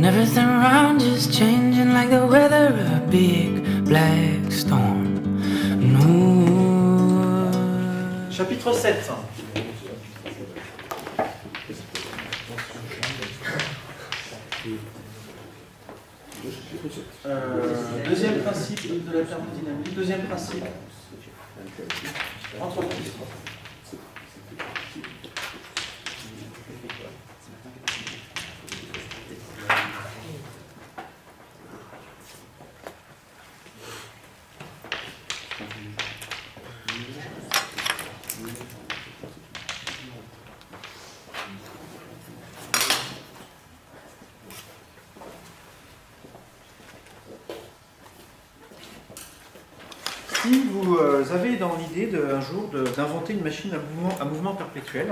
And everything around is changing like the weather of a big black storm. No. Chapitre 7. Deuxième principe de la thermodynamique. Deuxième principe. Entreprise. Si vous avez dans l'idée un jour d'inventer une machine à mouvement perpétuel,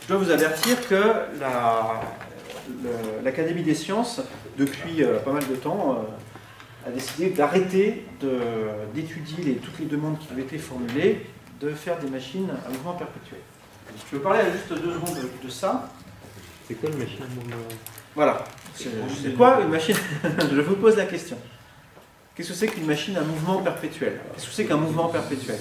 je dois vous avertir que l'Académie des sciences, depuis pas mal de temps, a décidé d'arrêter d'étudier toutes les demandes qui avaient été formulées, de faire des machines à mouvement perpétuel. Je vais parler à juste 2 secondes de ça. C'est quoi une machine à mouvement? Voilà. C'est quoi une machine? Je vous pose la question. Qu'est-ce que c'est qu'une machine à mouvement perpétuel? Qu'est-ce que c'est qu'un mouvement perpétuel?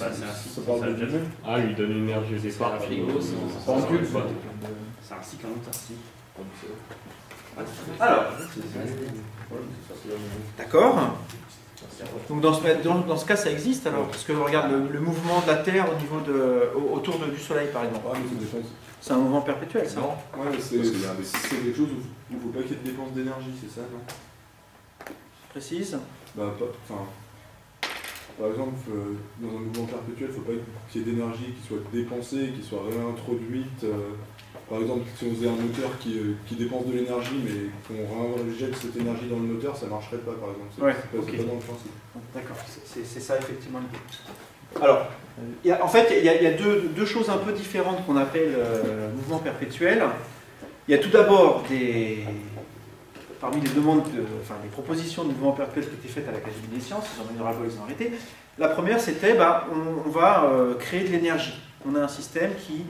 Ah, lui donne une énergie au départ. C'est un frigo, c'est un cycle en autarcie. Alors, d'accord. Donc dans ce cas, ça existe alors, parce que regarde le mouvement de la Terre au niveau autour du Soleil, par exemple. C'est un mouvement perpétuel, ça. Non, ouais, c'est quelque chose où il ne faut pas qu'il y ait de dépenses d'énergie, c'est ça, non? Précise. Bah, par exemple, dans un mouvement perpétuel, il ne faut pas qu'il y ait d'énergie qui soit dépensée, qui soit réintroduite. Par exemple, si on faisait un moteur qui dépense de l'énergie, mais qu'on rejette cette énergie dans le moteur, ça ne marcherait pas, par exemple. C'est ouais, pas dans le principe. D'accord, c'est ça effectivement l'idée. Alors, en fait, il y a deux choses un peu différentes qu'on appelle mouvement perpétuel. Il y a tout d'abord parmi les demandes, les propositions de mouvement perpétuel qui étaient faites à l'Académie des sciences, ils ont arrêté. La première, c'était on va créer de l'énergie. On a un système qui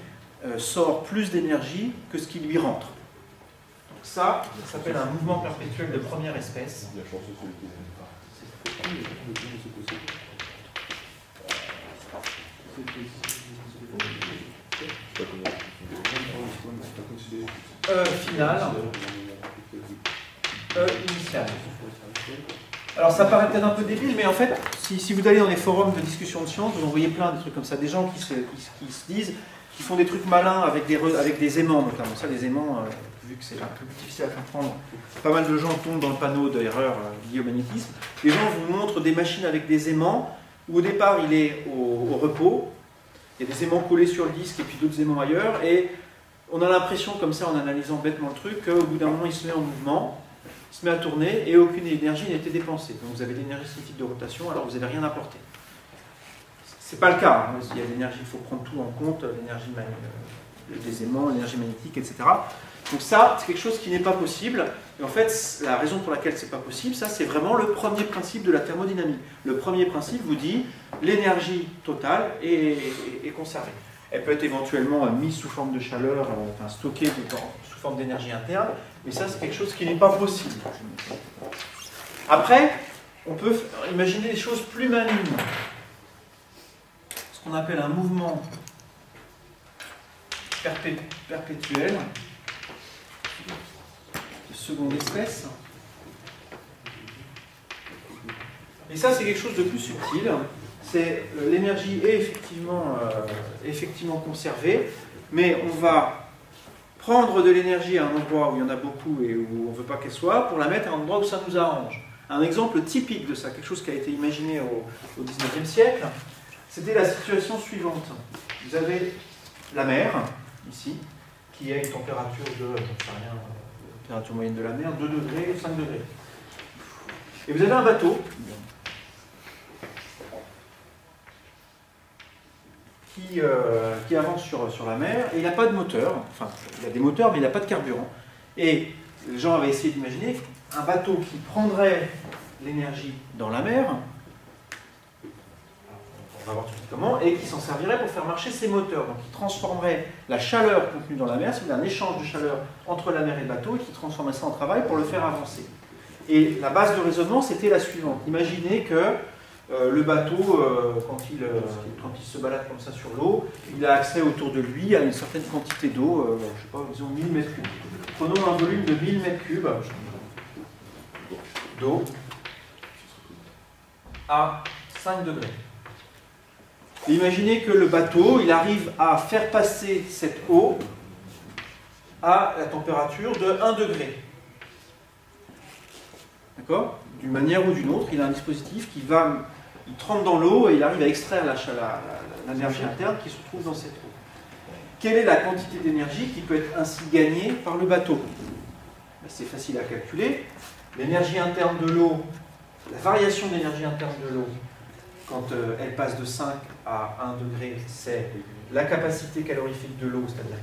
sort plus d'énergie que ce qui lui rentre. Donc ça s'appelle un mouvement perpétuel de première espèce. Final. Initial. Alors ça paraît peut-être un peu débile, mais en fait, si vous allez dans les forums de discussion de sciences, vous en voyez plein de trucs comme ça, des gens qui se disent, qui font des trucs malins avec des aimants notamment. Ça, les aimants, vu que c'est un peu plus difficile à comprendre, pas mal de gens tombent dans le panneau d'erreur liée au magnétisme. Les gens vous montrent des machines avec des aimants, où au départ il est au repos, il y a des aimants collés sur le disque et puis d'autres aimants ailleurs, et on a l'impression, comme ça, en analysant bêtement le truc, qu'au bout d'un moment il se met en mouvement, il se met à tourner et aucune énergie n'a été dépensée. Donc vous avez l'énergie cinétique de rotation alors vous n'avez rien apporté. C'est pas le cas. Hein. Il y a l'énergie, il faut prendre tout en compte, l'énergie des aimants, l'énergie magnétique, etc. Donc ça, c'est quelque chose qui n'est pas possible. Et en fait, la raison pour laquelle c'est pas possible, ça c'est vraiment le premier principe de la thermodynamique. Le premier principe vous dit l'énergie totale est conservée. Elle peut être éventuellement mise sous forme de chaleur, stockée sous forme d'énergie interne, mais ça c'est quelque chose qui n'est pas possible. Après, on peut imaginer des choses plus malignes. Ce qu'on appelle un mouvement perpétuel de seconde espèce. Et ça c'est quelque chose de plus subtil. L'énergie est effectivement conservée, mais on va prendre de l'énergie à un endroit où il y en a beaucoup et où on ne veut pas qu'elle soit, pour la mettre à un endroit où ça nous arrange. Un exemple typique de ça, quelque chose qui a été imaginé au XIXe siècle, c'était la situation suivante. Vous avez la mer, ici, qui a une température la température moyenne de la mer, 2 degrés, 5 degrés. Et vous avez un bateau qui avance sur la mer, et il n'a pas de moteur, enfin, il a des moteurs, mais il n'a pas de carburant. Et les gens avaient essayé d'imaginer un bateau qui prendrait l'énergie dans la mer, on va voir tout de suite comment, et qui s'en servirait pour faire marcher ces moteurs. Donc, qui transformerait la chaleur contenue dans la mer, c'est un échange de chaleur entre la mer et le bateau, et qui transformerait ça en travail pour le faire avancer. Et la base de raisonnement, c'était la suivante. Imaginez que le bateau, quand il se balade comme ça sur l'eau, il a accès autour de lui à une certaine quantité d'eau, je ne sais pas, disons 1000 mètres cubes. Prenons un volume de 1000 mètres cubes d'eau à 5 degrés. Et imaginez que le bateau, il arrive à faire passer cette eau à la température de 1 degré. D'accord? D'une manière ou d'une autre, il a un dispositif qui il trempe dans l'eau et il arrive à extraire l'énergie interne qui se trouve dans cette eau. Quelle est la quantité d'énergie qui peut être ainsi gagnée par le bateau? C'est facile à calculer. L'énergie interne de l'eau, la variation de l'énergie interne de l'eau, quand elle passe de 5 à 1 degré, c'est la capacité calorifique de l'eau, c'est-à-dire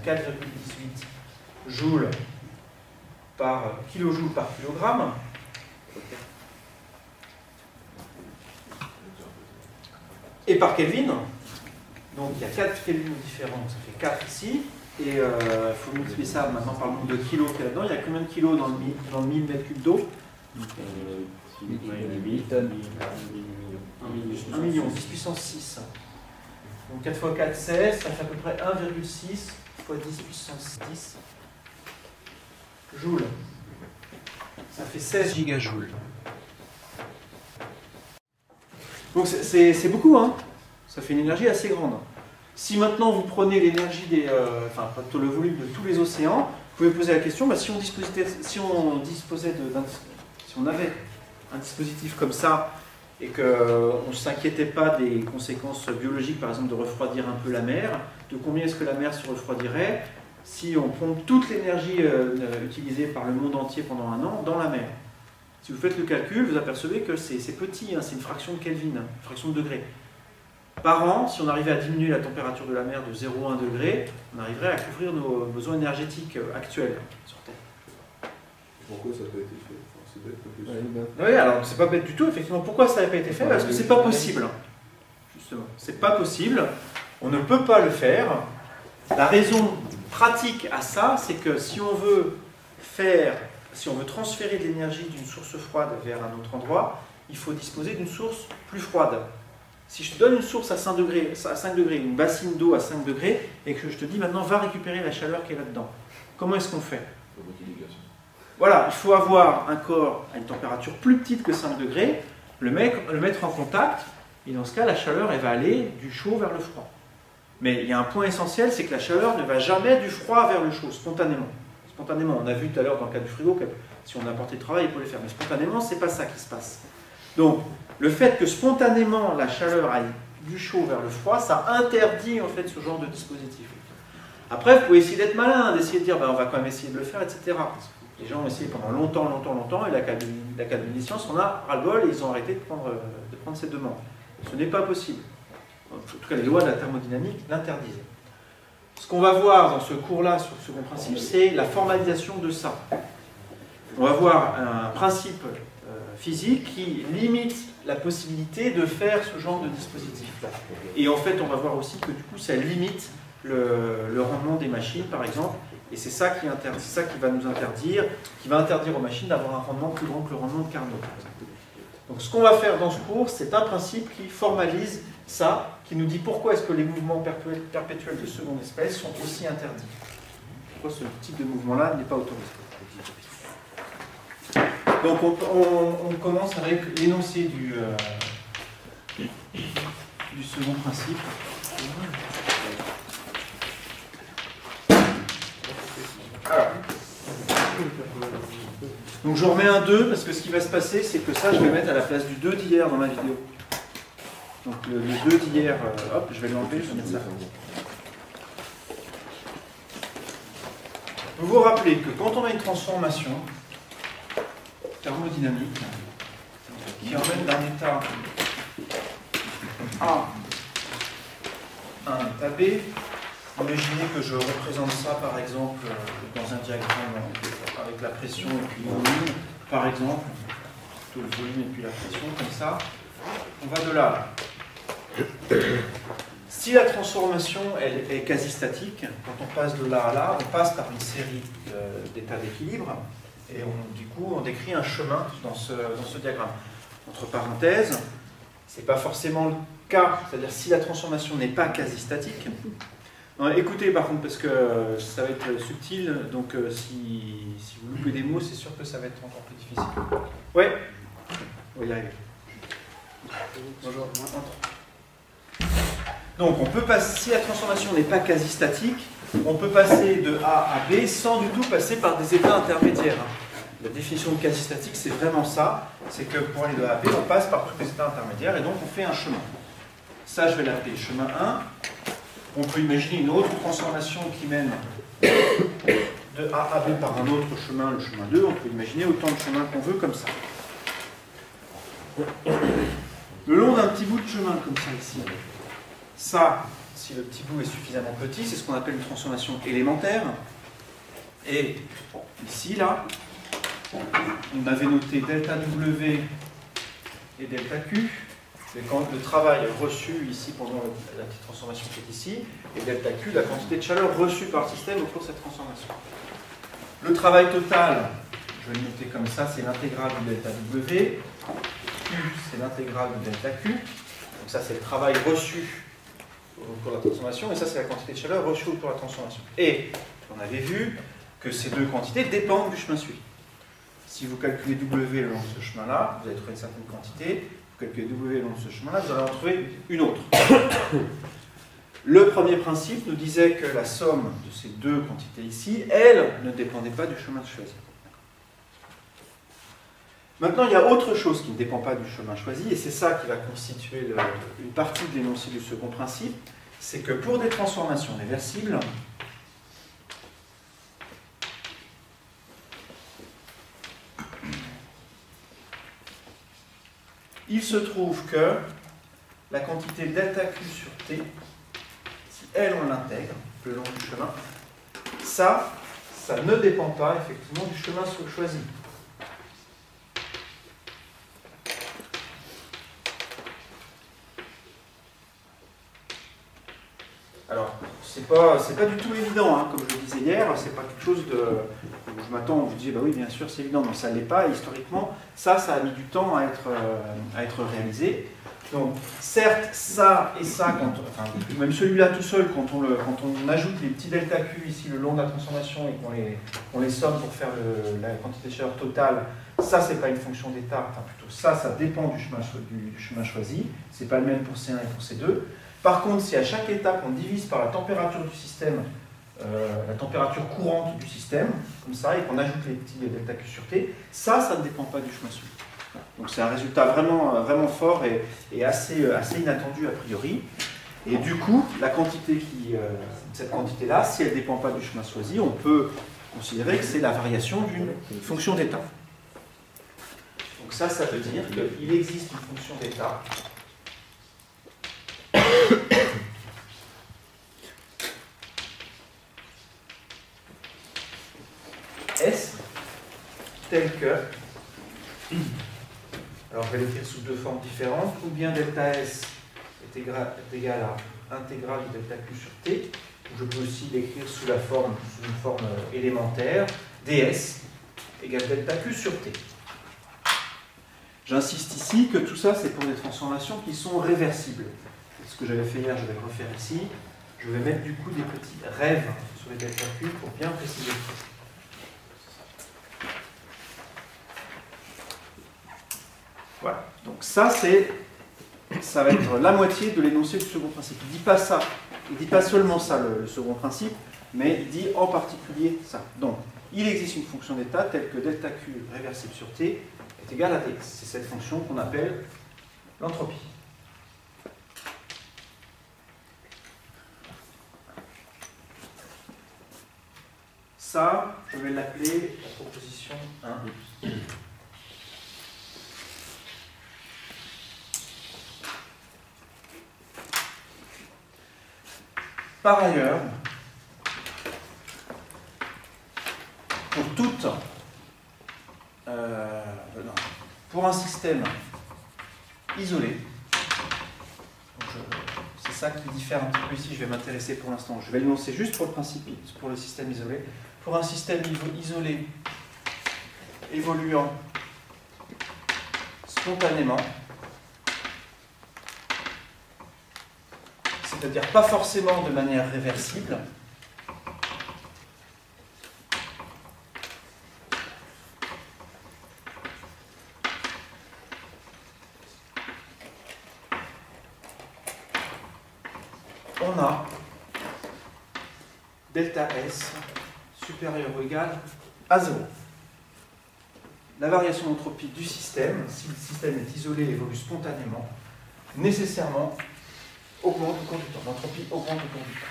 4,18 joules par kilojoules par kilogramme. Et par Kelvin. Donc il y a 4 Kelvin différents, ça fait 4 ici. Et il faut multiplier ça maintenant par le nombre de kilos qu'il y a là-dedans. Il y a combien de kilos dans le 1000 mètres cubes d'eau? 1 million, 10 puissance 6. Donc 4 fois 4, 16, ça fait à peu près 1,6 fois 10 puissance 10 joules. Ça fait 16 gigajoules. Donc c'est beaucoup, hein. Ça fait une énergie assez grande. Si maintenant vous prenez l'énergie le volume de tous les océans, vous pouvez poser la question, bah, si on avait un dispositif comme ça et qu'on ne s'inquiétait pas des conséquences biologiques, par exemple de refroidir un peu la mer, de combien est-ce que la mer se refroidirait si on pompe toute l'énergie utilisée par le monde entier pendant un an dans la mer. Si vous faites le calcul, vous apercevez que c'est petit, hein, c'est une fraction de Kelvin, une fraction de degré. Par an, si on arrivait à diminuer la température de la mer de 0 à 1 degré, on arriverait à couvrir nos besoins énergétiques actuels sur Terre. Pourquoi ça n'a pas été fait? Enfin, c'est bête, pas plus. Oui, alors c'est pas bête du tout, effectivement. Pourquoi ça n'a pas été fait? Parce que c'est pas possible. Justement, c'est pas possible. On ne peut pas le faire. La raison pratique à ça, c'est que si on veut transférer de l'énergie d'une source froide vers un autre endroit, il faut disposer d'une source plus froide. Si je te donne une source à 5 degrés, une bassine d'eau à 5 degrés, et que je te dis maintenant va récupérer la chaleur qui est là-dedans, comment est-ce qu'on fait? Voilà, il faut avoir un corps à une température plus petite que 5 degrés, le mettre en contact, et dans ce cas, la chaleur, elle va aller du chaud vers le froid. Mais il y a un point essentiel, c'est que la chaleur ne va jamais du froid vers le chaud, spontanément. Spontanément, on a vu tout à l'heure dans le cas du frigo que si on apportait le travail, il pouvait le faire. Mais spontanément, ce n'est pas ça qui se passe. Donc, le fait que spontanément la chaleur aille du chaud vers le froid, ça interdit en fait ce genre de dispositif. Après, vous pouvez essayer d'être malin, d'essayer de dire on va quand même essayer de le faire, etc. Les gens ont essayé pendant longtemps, et l'Académie des sciences en a ras-le-bol et ils ont arrêté de prendre ces demandes. Ce n'est pas possible. En tout cas, les lois de la thermodynamique l'interdisent. Ce qu'on va voir dans ce cours-là sur le second principe, c'est la formalisation de ça. On va voir un principe physique qui limite la possibilité de faire ce genre de dispositif-là. Et en fait, on va voir aussi que du coup, ça limite le rendement des machines, par exemple, et c'est ça qui va nous interdire, qui va interdire aux machines d'avoir un rendement plus grand que le rendement de Carnot. Donc ce qu'on va faire dans ce cours, c'est un principe qui formalise ça, qui nous dit pourquoi est-ce que les mouvements perpétuels de seconde espèce sont aussi interdits. Pourquoi ce type de mouvement-là n'est pas autorisé. Donc on commence avec l'énoncé du second principe. Alors. Donc je remets un 2 parce que ce qui va se passer, c'est que ça, je vais mettre à la place du 2 d'hier dans ma vidéo. Donc le 2 d'hier, hop, je vais l'enlever, je vais mettre ça. Vous vous rappelez que quand on a une transformation thermodynamique qui emmène d'un état A à un état B, imaginez que je représente ça par exemple dans un diagramme avec la pression et puis le volume, par exemple, plutôt le volume et puis la pression, comme ça. On va de là. Si la transformation elle est quasi statique, quand on passe de là à là, on passe par une série d'états d'équilibre et du coup on décrit un chemin dans ce diagramme. Entre parenthèses, c'est pas forcément le cas, c'est-à-dire si la transformation n'est pas quasi statique. Non, écoutez par contre parce que ça va être subtil, donc si vous loupez des mots, c'est sûr que ça va être encore plus difficile. Ouais, on va y arriver. Bonjour, entre. Donc on peut passer, si la transformation n'est pas quasi statique, on peut passer de A à B sans du tout passer par des états intermédiaires. La définition de quasi statique, c'est vraiment ça, c'est que pour aller de A à B, on passe par tous les états intermédiaires et donc on fait un chemin. Ça, je vais l'appeler chemin 1. On peut imaginer une autre transformation qui mène de A à B par un autre chemin, le chemin 2. On peut imaginer autant de chemins qu'on veut comme ça. Le long d'un petit bout de chemin comme ça ici, ça, si le petit bout est suffisamment petit, c'est ce qu'on appelle une transformation élémentaire. Et ici, là, on avait noté delta W et delta Q. C'est quand le travail reçu ici pendant la petite transformation qui est ici, et delta Q, la quantité de chaleur reçue par le système au cours de cette transformation. Le travail total, je vais le noter comme ça, c'est l'intégrale du delta W. Q, c'est l'intégrale du delta Q. Donc ça, c'est le travail reçu au cours de la transformation, et ça, c'est la quantité de chaleur reçue au cours de la transformation. Et on avait vu que ces deux quantités dépendent du chemin suivi. Si vous calculez W le long de ce chemin-là, vous allez trouver une certaine quantité. Vous calculez W le long de ce chemin-là, vous allez en trouver une autre. Le premier principe nous disait que la somme de ces deux quantités ici, elle, ne dépendait pas du chemin choisi. Maintenant, il y a autre chose qui ne dépend pas du chemin choisi, et c'est ça qui va constituer une partie de l'énoncé du second principe, c'est que pour des transformations réversibles, il se trouve que la quantité delta Q sur T, si elle on l'intègre le long du chemin, ça ne dépend pas effectivement du chemin choisi. Alors, c'est pas du tout évident, hein, comme je le disais hier, c'est pas quelque chose de... Je m'attends, vous disiez, bah oui, bien sûr, c'est évident, non, ça ne l'est pas, historiquement, ça a mis du temps à être réalisé. Donc, certes, ça et ça, même celui-là tout seul, quand on ajoute les petits delta Q ici le long de la transformation et qu'on les somme pour faire la quantité de chaleur totale, ça, c'est pas une fonction d'état, enfin plutôt ça dépend du chemin choisi, c'est pas le même pour C1 et pour C2. Par contre, si à chaque étape on divise par la température du système, la température courante du système, comme ça, et qu'on ajoute les petits delta Q sur T, ça ne dépend pas du chemin suivi. Donc c'est un résultat vraiment fort et assez inattendu a priori. Et du coup, la quantité cette quantité-là, si elle ne dépend pas du chemin choisi, on peut considérer que c'est la variation d'une fonction d'état. Donc ça veut dire qu'il existe une fonction d'état S tel que, alors je vais l'écrire sous deux formes différentes, ou bien delta S est égal à intégrale de delta Q sur T, ou je peux aussi l'écrire sous une forme élémentaire, ds égale delta Q sur T. J'insiste ici que tout ça c'est pour des transformations qui sont réversibles. Ce que j'avais fait hier, je vais le refaire ici. Je vais mettre du coup des petits rêves sur les delta Q pour bien préciser. Voilà, donc ça va être la moitié de l'énoncé du second principe. Il ne dit pas ça, il ne dit pas seulement ça le second principe, mais il dit en particulier ça. Donc, il existe une fonction d'état telle que delta Q réversible sur T est égale à Tx. C'est cette fonction qu'on appelle l'entropie. Ça, je vais l'appeler la proposition 1. Par ailleurs, pour un système isolé, donc ça qui diffère un petit peu ici, je vais m'intéresser pour l'instant. Je vais l'énoncer juste pour le principe, pour le système isolé. Pour un système isolé évoluant spontanément, c'est-à-dire pas forcément de manière réversible, on a delta S supérieur ou égal à 0. La variation d'entropie du système, si le système est isolé et évolue spontanément, nécessairement augmente au cours du temps. L'entropie augmente au cours du temps.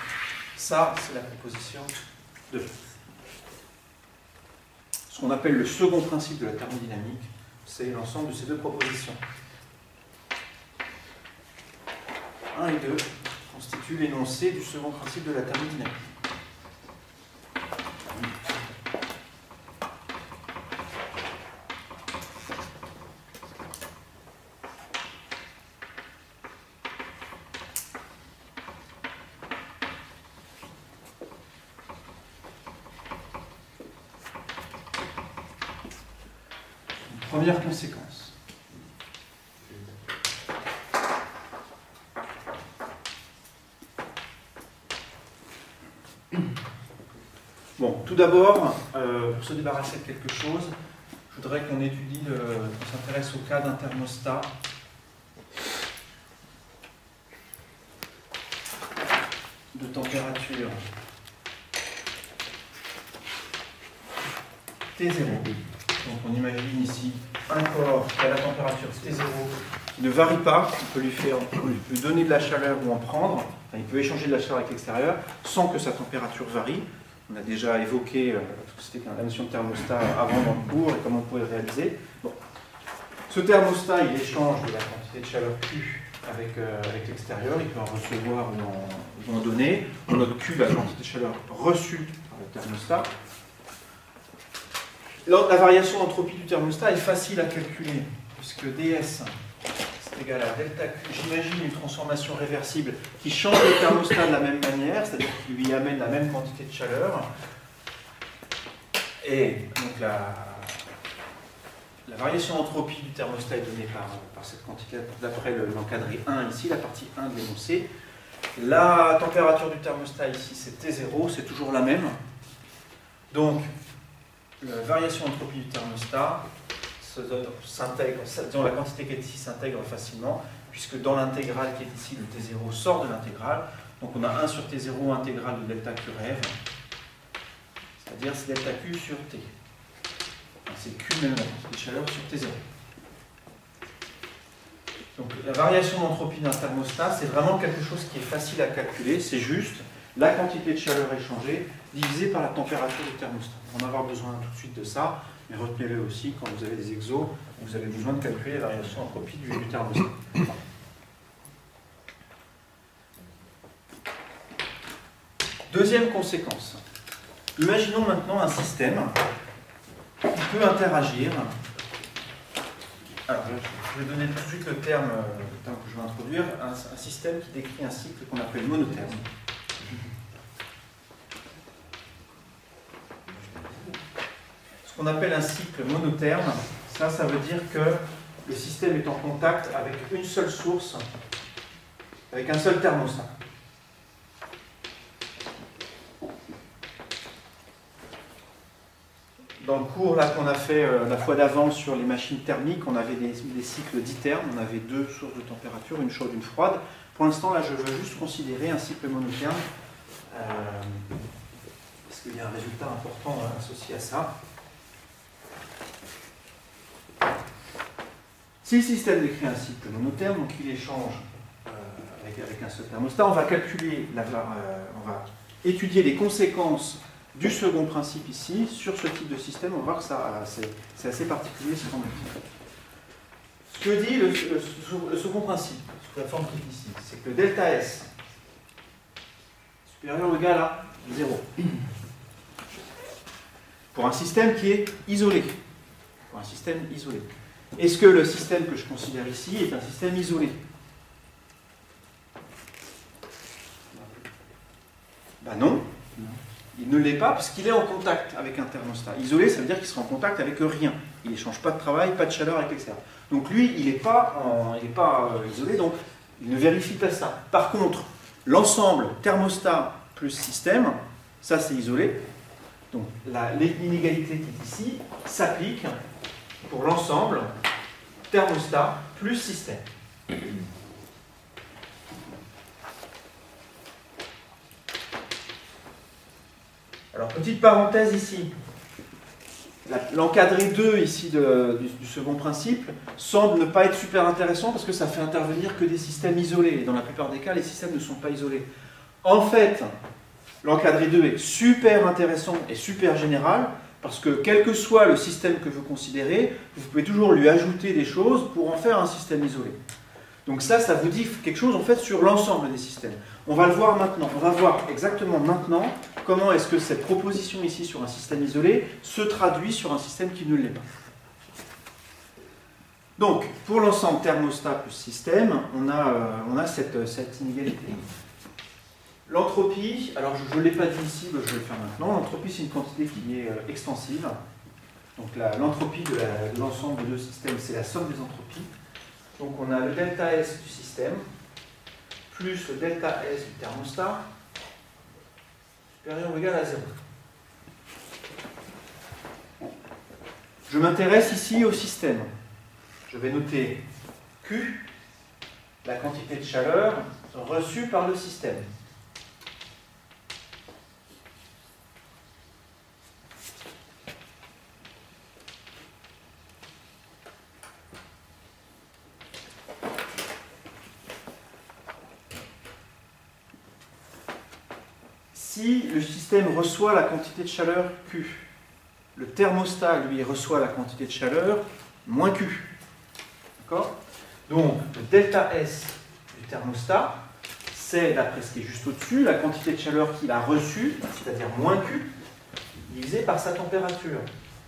Ça, c'est la proposition 2. Ce qu'on appelle le second principe de la thermodynamique, c'est l'ensemble de ces deux propositions. 1 et 2 constituent l'énoncé du second principe de la thermodynamique. Première conséquence. Bon, tout d'abord, pour se débarrasser de quelque chose, je voudrais qu'on étudie, qu'on s'intéresse au cas d'un thermostat de température T0. Donc on imagine ici un corps qui a la température T0 qui ne varie pas, on peut lui donner de la chaleur ou en prendre, enfin, il peut échanger de la chaleur avec l'extérieur sans que sa température varie. On a déjà évoqué c'était la notion de thermostat avant dans le cours et comment on pouvait le réaliser. Bon. Ce thermostat, il échange de la quantité de chaleur Q avec l'extérieur, il peut en recevoir ou en donner. On note Q, la quantité de chaleur reçue par le thermostat. La variation d'entropie du thermostat est facile à calculer, puisque ds c'est égal à delta Q. J'imagine une transformation réversible qui change le thermostat de la même manière, c'est-à-dire qui lui amène la même quantité de chaleur. Et donc la variation d'entropie du thermostat est donnée par cette quantité d'après l'encadré 1 ici, la partie 1 de l'énoncé. La température du thermostat ici, c'est T0, c'est toujours la même. Donc, la variation d'entropie du thermostat s'intègre, disons la quantité qui est ici s'intègre facilement, puisque dans l'intégrale qui est ici, le T0 sort de l'intégrale. Donc on a 1 sur T0 intégrale de delta Q rêve, c'est-à-dire c'est delta Q sur T. C'est Q même la quantité de chaleur sur T0. Donc la variation d'entropie d'un thermostat, c'est vraiment quelque chose qui est facile à calculer, c'est juste la quantité de chaleur échangée divisée par la température du thermostat. On va avoir besoin tout de suite de ça, mais retenez-le aussi quand vous avez des exos, vous avez besoin de calculer la variation d'entropie du thermostat. Deuxième conséquence. Imaginons maintenant un système qui peut interagir. Alors, je vais donner tout de suite le terme que je vais introduire, un système qui décrit un cycle qu'on appelle monotherme. Ce qu'on appelle un cycle monotherme, ça veut dire que le système est en contact avec une seule source, avec un seul thermostat. Dans le cours là qu'on a fait la fois d'avant sur les machines thermiques, on avait des cycles dithermes, on avait deux sources de température, une chaude, une froide. Pour l'instant, là, je veux juste considérer un cycle monotherme, parce qu'il y a un résultat important associé à ça. Si le système décrit un cycle monotherme, donc il échange avec un seul thermostat, on va calculer, on va étudier les conséquences du second principe ici, sur ce type de système. On va voir que c'est assez particulier ce qu'on a dit. Ce que dit le second principe, sous la forme qui est ici, c'est que delta S supérieur ou égal à 0. Pour un système qui est isolé. Pour un système isolé. Est-ce que le système que je considère ici est un système isolé? Il ne l'est pas parce qu'il est en contact avec un thermostat. Isolé, ça veut dire qu'il sera en contact avec rien. Il n'échange pas de travail, pas de chaleur avec l'extérieur. Donc lui, il n'est pas isolé, donc il ne vérifie pas ça. Par contre, l'ensemble thermostat plus système, ça c'est isolé. Donc l'inégalité qui est ici s'applique pour l'ensemble thermostat plus système. Alors, petite parenthèse ici. L'encadré 2 ici du second principe semble ne pas être super intéressant parce que ça fait intervenir que des systèmes isolés. Et dans la plupart des cas, les systèmes ne sont pas isolés. En fait, l'encadré 2 est super intéressant et super général parce que quel que soit le système que vous considérez, vous pouvez toujours lui ajouter des choses pour en faire un système isolé. Donc ça vous dit quelque chose en fait sur l'ensemble des systèmes. On va le voir maintenant. On va voir exactement maintenant comment est-ce que cette proposition ici sur un système isolé se traduit sur un système qui ne l'est pas. Donc, pour l'ensemble thermostat plus système, on a cette inégalité. L'entropie, alors je ne l'ai pas dit ici, je vais le faire maintenant. L'entropie, c'est une quantité qui est extensive. Donc l'entropie de l'ensemble des deux systèmes, c'est la somme des entropies. Donc on a le delta S du système, plus le delta S du thermostat, supérieur ou égal à 0. Je m'intéresse ici au système. Je vais noter Q, la quantité de chaleur reçue par le système. Si le système reçoit la quantité de chaleur Q, le thermostat, lui, reçoit la quantité de chaleur moins Q. D'accord? Donc, le delta S du thermostat, c'est, d'après ce qui est juste au-dessus, la quantité de chaleur qu'il a reçue, c'est-à-dire moins Q, divisé par sa température,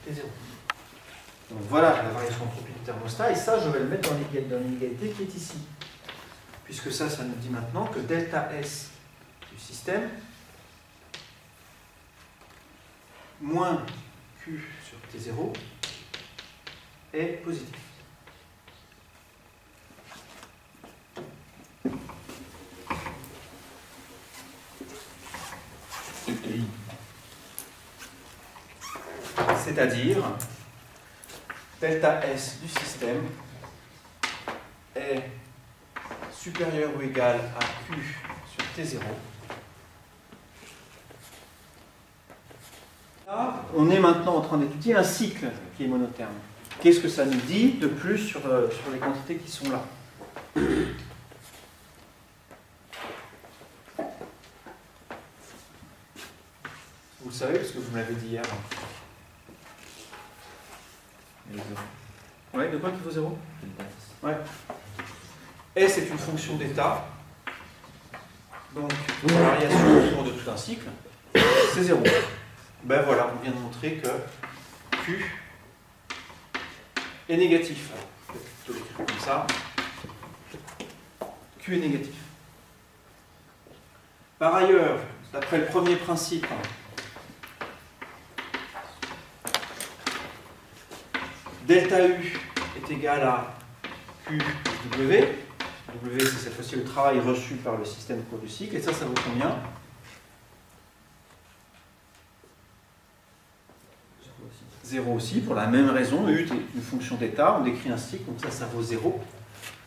T0. Donc voilà la variation d'entropie du thermostat, et ça, je vais le mettre dans l'inégalité qui est ici. Puisque ça nous dit maintenant que delta S du système moins Q sur T0 est positif. C'est-à-dire, delta S du système est supérieur ou égal à Q sur T0. Là, on est maintenant en train d'étudier un cycle qui est monotherme. Qu'est-ce que ça nous dit de plus sur les quantités qui sont là? Vous le savez, parce que vous me l'avez dit hier. Ouais, de quoi qu'il faut 0? Ouais. S est une fonction d'état. Donc, la variation autour de tout un cycle, c'est 0. Ben voilà, on vient de montrer que Q est négatif. Je vais plutôt l'écrire comme ça. Q est négatif. Par ailleurs, d'après le premier principe, delta U est égal à Q plus W. W, c'est cette fois-ci le travail reçu par le système au cours du cycle. Et ça vaut combien? 0 aussi, pour la même raison. U est une fonction d'état, on décrit un cycle, donc ça vaut 0.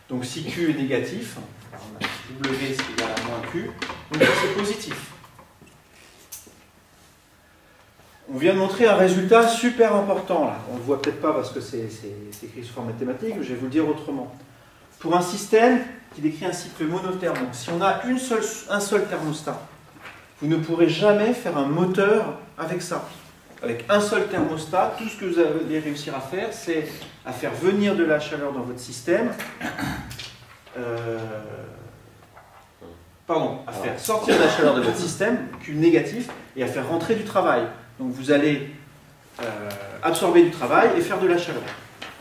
Donc si Q est négatif, on a W c'est égal à moins Q, donc ça c'est positif. On vient de montrer un résultat super important là. On ne le voit peut-être pas parce que c'est écrit sous forme mathématique, mais je vais vous le dire autrement. Pour un système qui décrit un cycle monotherme, donc si on a un seul thermostat, vous ne pourrez jamais faire un moteur avec ça. Avec un seul thermostat, tout ce que vous allez réussir à faire, c'est à faire venir de la chaleur dans votre système, à faire sortir de la chaleur de votre système, Q négatif, et à faire rentrer du travail. Donc vous allez absorber du travail et faire de la chaleur.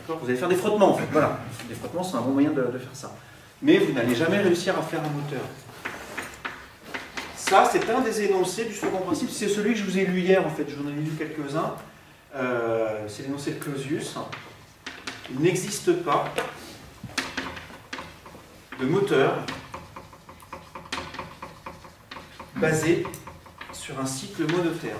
Vous allez faire des frottements en fait, voilà. Des frottements, c'est un bon moyen de faire ça. Mais vous n'allez jamais réussir à faire un moteur. Ça, c'est un des énoncés du second principe. C'est celui que je vous ai lu hier, en fait. J'en ai lu quelques-uns. C'est l'énoncé de Clausius. Il n'existe pas de moteur basé sur un cycle monotherme.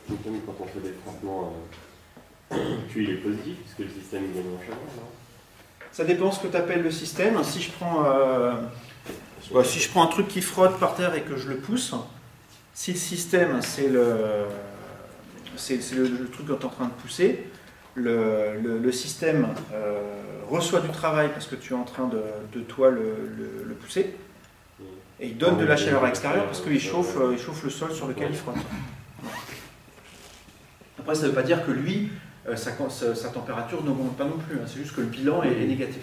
Quand on fait des traitements, Q il est positif, puisque le système il gagne en chaleur, non? Ça dépend ce que tu appelles le système. Si je prends un truc qui frotte par terre et que je le pousse, si le système c'est le truc que tu es en train de pousser, le système reçoit du travail parce que tu es en train de toi le pousser, et il donne de la chaleur à l'extérieur parce qu'il chauffe le sol sur lequel il frotte. Après, ça ne veut pas dire que lui, sa température n'augmente pas non plus, hein. C'est juste que le bilan est négatif.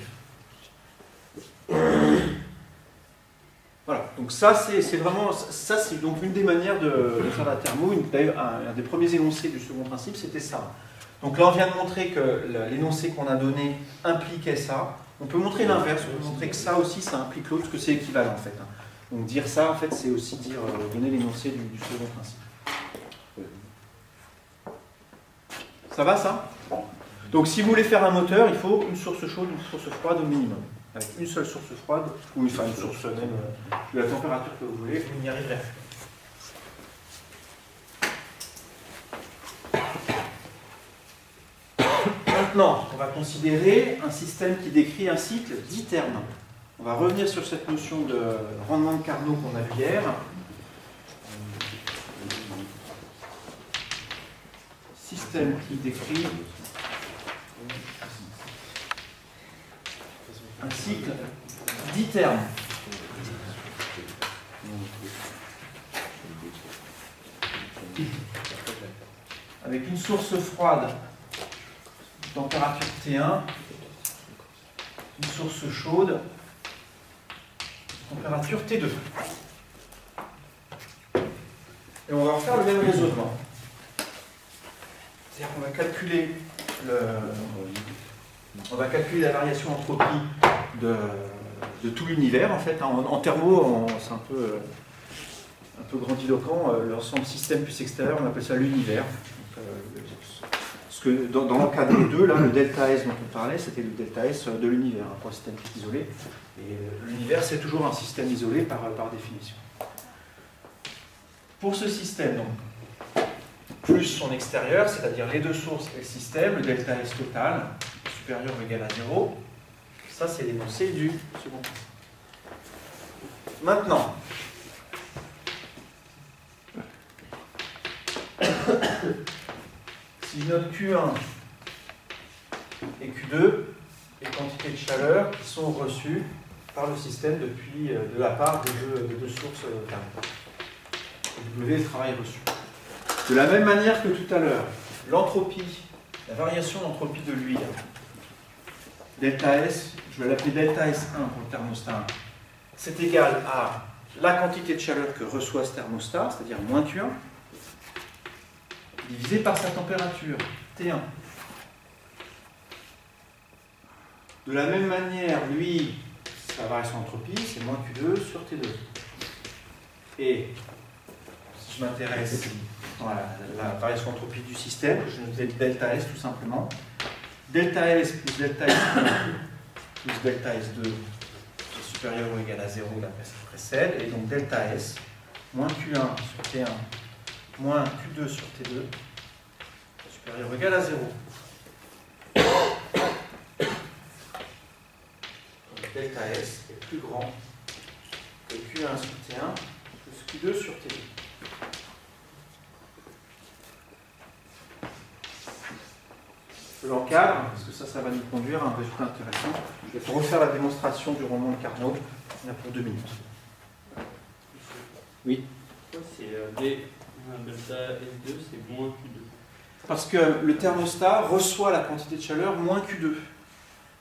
Voilà, donc ça c'est vraiment, ça c'est donc une des manières de faire la thermo. D'ailleurs, un des premiers énoncés du second principe, c'était ça. Donc là, on vient de montrer que l'énoncé qu'on a donné impliquait ça. On peut montrer l'inverse, on peut montrer que ça aussi, ça implique l'autre, que c'est équivalent en fait. Donc dire ça, en fait, c'est aussi dire, donner l'énoncé du second principe. Ça va, ça? Donc si vous voulez faire un moteur, il faut une source chaude, une source froide au minimum. Avec une seule source froide, ou enfin une source même de la température que vous voulez, vous n'y arriverez. Maintenant, on va considérer un système qui décrit un cycle ditherme. On va revenir sur cette notion de rendement de Carnot qu'on a vu hier. Système qui décrit un cycle ditherme. Avec une source froide, température T1, une source chaude, température T2. Et on va refaire le même raisonnement. C'est-à-dire qu'on va calculer la variation entropie de tout l'univers, en fait. En thermo, c'est un peu grandiloquent. L'ensemble système plus extérieur, on appelle ça l'univers. Parce que dans le cas des deux, là, le delta S dont on parlait, c'était le delta S de l'univers, pour un système qui est isolé. Et l'univers, c'est toujours un système isolé par définition. Pour ce système, donc, plus son extérieur, c'est-à-dire les deux sources et le système, le delta S total, supérieur ou égal à 0, ça c'est l'énoncé du second. Maintenant, si notre Q1 et Q2, les quantités de chaleur qui sont reçues par le système de la part des deux sources thermiques. W, le travail reçu. De la même manière que tout à l'heure, l'entropie, la variation d'entropie de l'huile, delta S, je vais l'appeler delta S1 pour le thermostat 1, c'est égal à la quantité de chaleur que reçoit ce thermostat, c'est-à-dire moins Q1, divisé par sa température, T1. De la même manière, lui, sa variation d'entropie, c'est moins Q2 sur T2. Et si je m'intéresse à la variation d'entropie du système, je note delta S tout simplement. Delta S plus delta S1 plus delta S2 est supérieur ou égal à 0 d'après ce qui précède. Et donc delta S moins Q1 sur T1 moins Q2 sur T2 supérieur ou égal à 0. Donc delta S est plus grand que Q1 sur T1 plus Q2 sur T2. Je l'encadre, parce que ça va nous conduire à un résultat intéressant. Je vais refaire la démonstration du rendement de Carnot. On a pour 2 minutes. Oui. C'est delta S2, c'est moins Q2. Parce que le thermostat reçoit la quantité de chaleur moins Q2.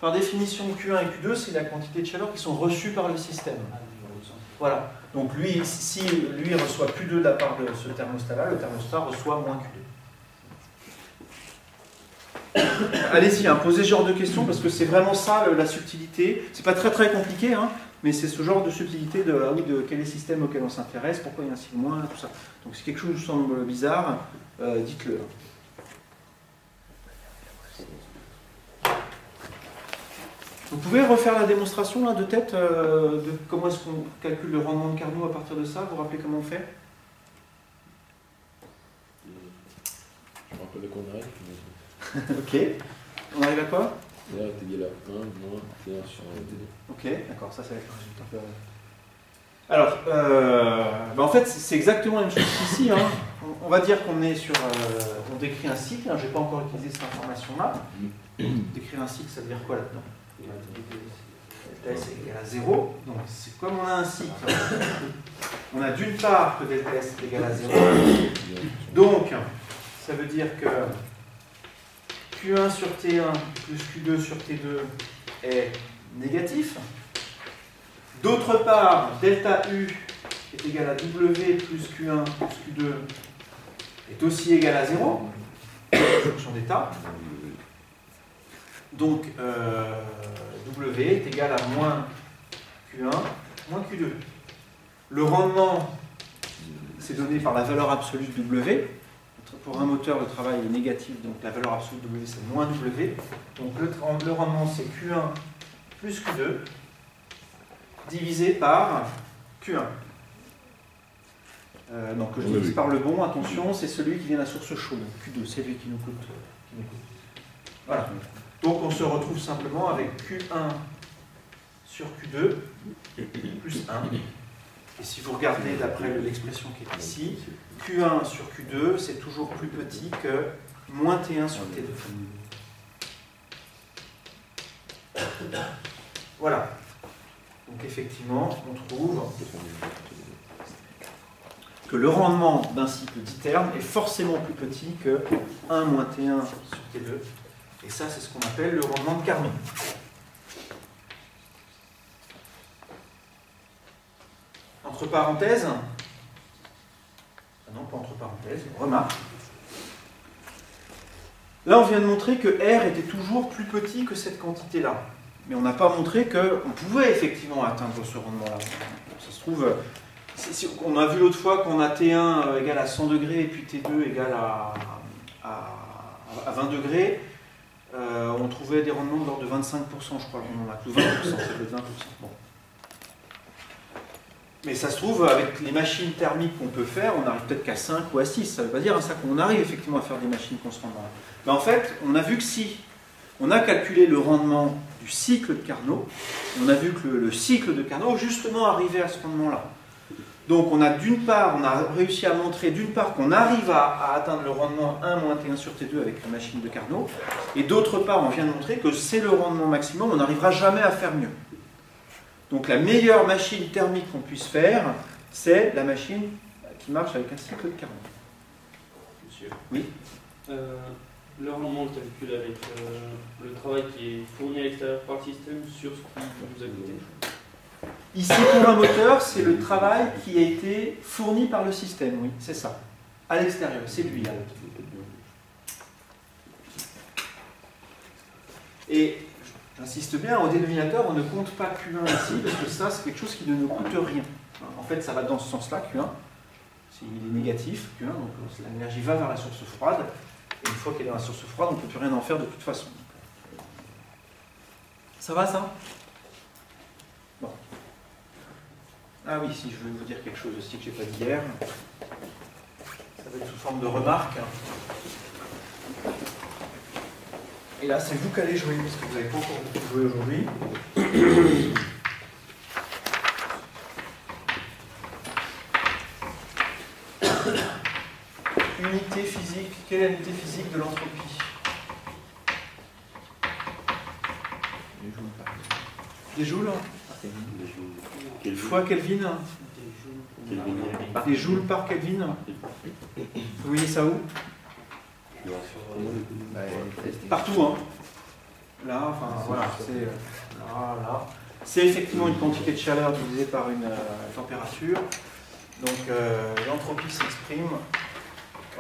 Par définition, Q1 et Q2, c'est la quantité de chaleur qui sont reçues par le système. Voilà. Donc lui, si lui reçoit Q2 de la part de ce thermostat-là, le thermostat reçoit moins Q2. allez-y, hein, posez ce genre de questions, parce que c'est vraiment ça la subtilité. C'est pas très très compliqué, hein, mais c'est ce genre de subtilité de quel est le système auquel on s'intéresse, pourquoi il y a un sigma, tout ça. Donc si quelque chose vous semble bizarre, dites-le. Vous pouvez refaire la démonstration là, de tête de comment est-ce qu'on calcule le rendement de Carnot à partir de ça. Vous vous rappelez comment on fait? Je me rappelle qu'on arrive. Ok. On arrive à quoi? R est égal à 1 moins T1 sur T2. Ok, d'accord, ça va être le résultat. Alors, en fait, c'est exactement la même chose qu'ici. Hein. On va dire qu'on est sur. On décrit un cycle. Hein. Je n'ai pas encore utilisé cette information-là. Décrire un cycle, ça veut dire quoi là-dedans? Delta S est égal à 0. Donc, c'est comme on a un cycle. On a d'une part que delta S est égal à 0. Donc, ça veut dire que Q1 sur T1 plus Q2 sur T2 est négatif. D'autre part, delta U est égal à W plus Q1 plus Q2 est aussi égal à 0, fonction d'état. Donc, W est égal à moins Q1 moins Q2. Le rendement, c'est donné par la valeur absolue de W. Pour un moteur, le travail est négatif, donc la valeur absolue de W, c'est moins W. Donc le rendement, c'est Q1 plus Q2 divisé par Q1. Donc je divise par le bon, attention, c'est celui qui vient de la source chaude. Q2, c'est lui qui nous coûte. Voilà. Donc on se retrouve simplement avec Q1 sur Q2 plus 1. Et si vous regardez d'après l'expression qui est ici, Q1 sur Q2, c'est toujours plus petit que moins T1 sur T2. Voilà. Donc effectivement, on trouve que le rendement d'un cycle diterme est forcément plus petit que 1 moins T1 sur T2. Et ça, c'est ce qu'on appelle le rendement de Carnot. Entre parenthèses, non, pas entre parenthèses, remarque. Là, on vient de montrer que R était toujours plus petit que cette quantité-là. Mais on n'a pas montré qu'on pouvait effectivement atteindre ce rendement-là. Ça se trouve, on a vu l'autre fois qu'on a T1 égal à 100 degrés et puis T2 égal à 20 degrés. On trouvait des rendements de l'ordre de 25%, je crois, le rendement là, ou 20%, ça peut être 20%. Bon. Mais ça se trouve, avec les machines thermiques qu'on peut faire, on arrive peut-être qu'à 5 ou à 6. Ça ne veut pas dire ça qu'on arrive effectivement à faire des machines constantes. Mais en fait, on a vu que si on a calculé le rendement du cycle de Carnot, on a vu que le cycle de Carnot justement arrivait à ce rendement-là. Donc on a d'une part, on a réussi à montrer d'une part qu'on arrive à atteindre le rendement 1 moins T1 sur T2 avec la machine de Carnot, et d'autre part, on vient de montrer que c'est le rendement maximum, on n'arrivera jamais à faire mieux. Donc la meilleure machine thermique qu'on puisse faire, c'est la machine qui marche avec un cycle de Carnot. Monsieur. Oui. Le rendement, on le calcule avec le travail qui est fourni à l'extérieur par le système sur ce qui nous a coûté. Ici, pour un moteur, c'est le travail qui a été fourni par le système, oui, c'est ça. À l'extérieur, c'est lui. Là. Et j'insiste bien, au dénominateur, on ne compte pas Q1 ici, parce que ça, c'est quelque chose qui ne nous coûte rien. En fait, ça va dans ce sens-là, Q1. Il est négatif, Q1, donc l'énergie va vers la source froide. Et une fois qu'elle est dans la source froide, on ne peut plus rien en faire de toute façon. Ça va, ça? Bon. Ah oui, si je veux vous dire quelque chose aussi que je n'ai pas dit hier, ça va être sous forme de remarque. Et là, c'est vous qui allez jouer, parce que vous n'avez pas encore beaucoup joué aujourd'hui. Unité physique. Quelle est l'unité physique de l'entropie? Des joules. Fois Kelvin. Des joules par Kelvin. Vous voyez ça où? Partout, hein. Là, enfin voilà, c'est là, là. C'est effectivement une quantité de chaleur divisée par une température. Donc l'entropie s'exprime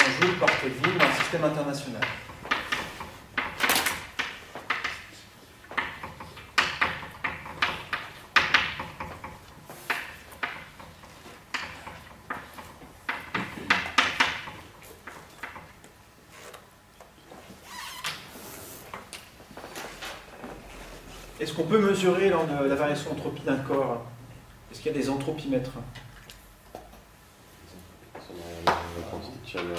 en joules par Kelvin dans un système international. Est-ce qu'on peut mesurer la variation d'entropie d'un corps? Est-ce qu'il y a des entropimètres? La quantité de chaleur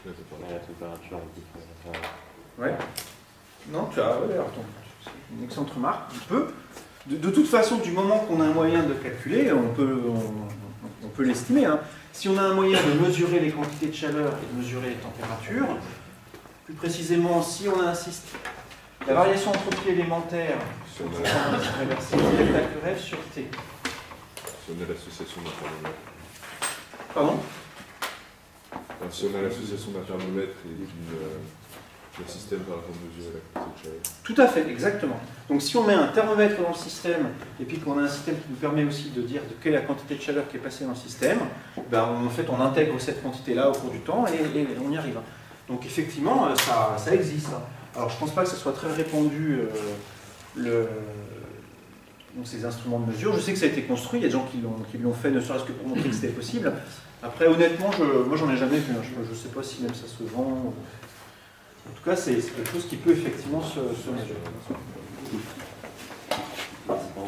et la température. Ouais. Non, tu as. Ouais, alors, c'est une excellente remarque. On peut. De toute façon, du moment qu'on a un moyen de calculer, on peut l'estimer. Hein. Si on a un moyen de mesurer les quantités de chaleur et de mesurer les températures, plus précisément, si on insiste, la variation d'entropie élémentaire sur le réversible, c'est delta Q ref sur T. Si on a l'association d'un thermomètre. Pardon? Enfin, si on a l'association d'un thermomètre et d'un système par exemple de mesurer la quantité de chaleur. Tout à fait, exactement. Donc si on met un thermomètre dans le système et puis qu'on a un système qui nous permet aussi de dire de quelle est la quantité de chaleur qui est passée dans le système, ben, en fait on intègre cette quantité-là au cours du temps et on y arrive. Donc effectivement, ça existe. Alors je ne pense pas que ce soit très répandu donc, ces instruments de mesure. Je sais que ça a été construit, il y a des gens qui l'ont fait ne serait-ce que pour montrer que c'était possible. Après honnêtement, moi j'en ai jamais vu, je ne sais pas si même ça se vend. En tout cas, c'est quelque chose qui peut effectivement se mesurer.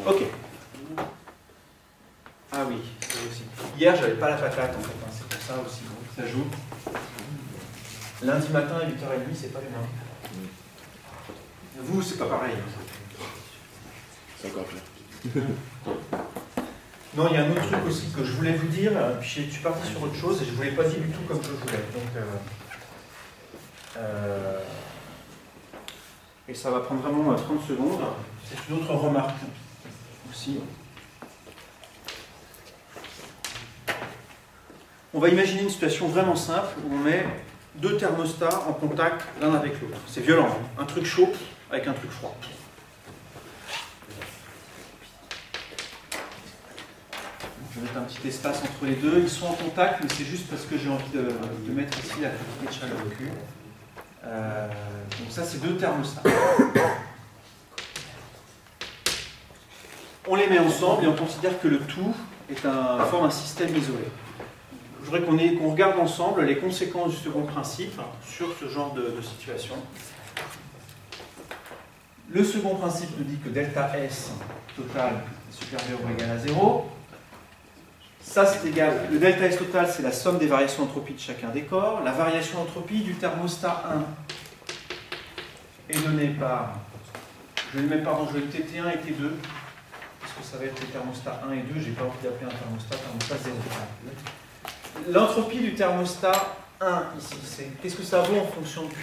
Ok. Ah oui, ça aussi. Hier, j'avais pas la patate en fait, hein, c'est pour ça aussi. Ça joue. Lundi matin à 8h30, c'est pas les mêmes. Vous, c'est pas pareil. C'est encore pire. Non, il y a un autre truc aussi que je voulais vous dire, puis je suis parti sur autre chose et je ne vous l'ai pas dit du tout comme je voulais. Donc, et ça va prendre vraiment 30 secondes. C'est une autre remarque aussi. On va imaginer une situation vraiment simple où on met deux thermostats en contact l'un avec l'autre. C'est violent, hein. Un truc chaud avec un truc froid. Je vais mettre un petit espace entre les deux. Ils sont en contact, mais c'est juste parce que j'ai envie de mettre ici la quantité de chaleur au cul. Donc ça, c'est deux thermostats. On les met ensemble et on considère que le tout forme un système isolé. Je voudrais qu'on regarde ensemble les conséquences du second principe sur ce genre de situation. Le second principe nous dit que delta S total est supérieur ou égal à 0. Ça, c'est égal. Le delta S total, c'est la somme des variations d'entropie de chacun des corps. La variation d'entropie du thermostat 1 est donnée par, je vais le mettre, pardon, je vais le T1 et T2, parce que ça va être les thermostats 1 et 2, j'ai pas envie d'appeler un thermostat 0. L'entropie du thermostat 1, ici, c'est qu'est-ce que ça vaut en fonction de Q?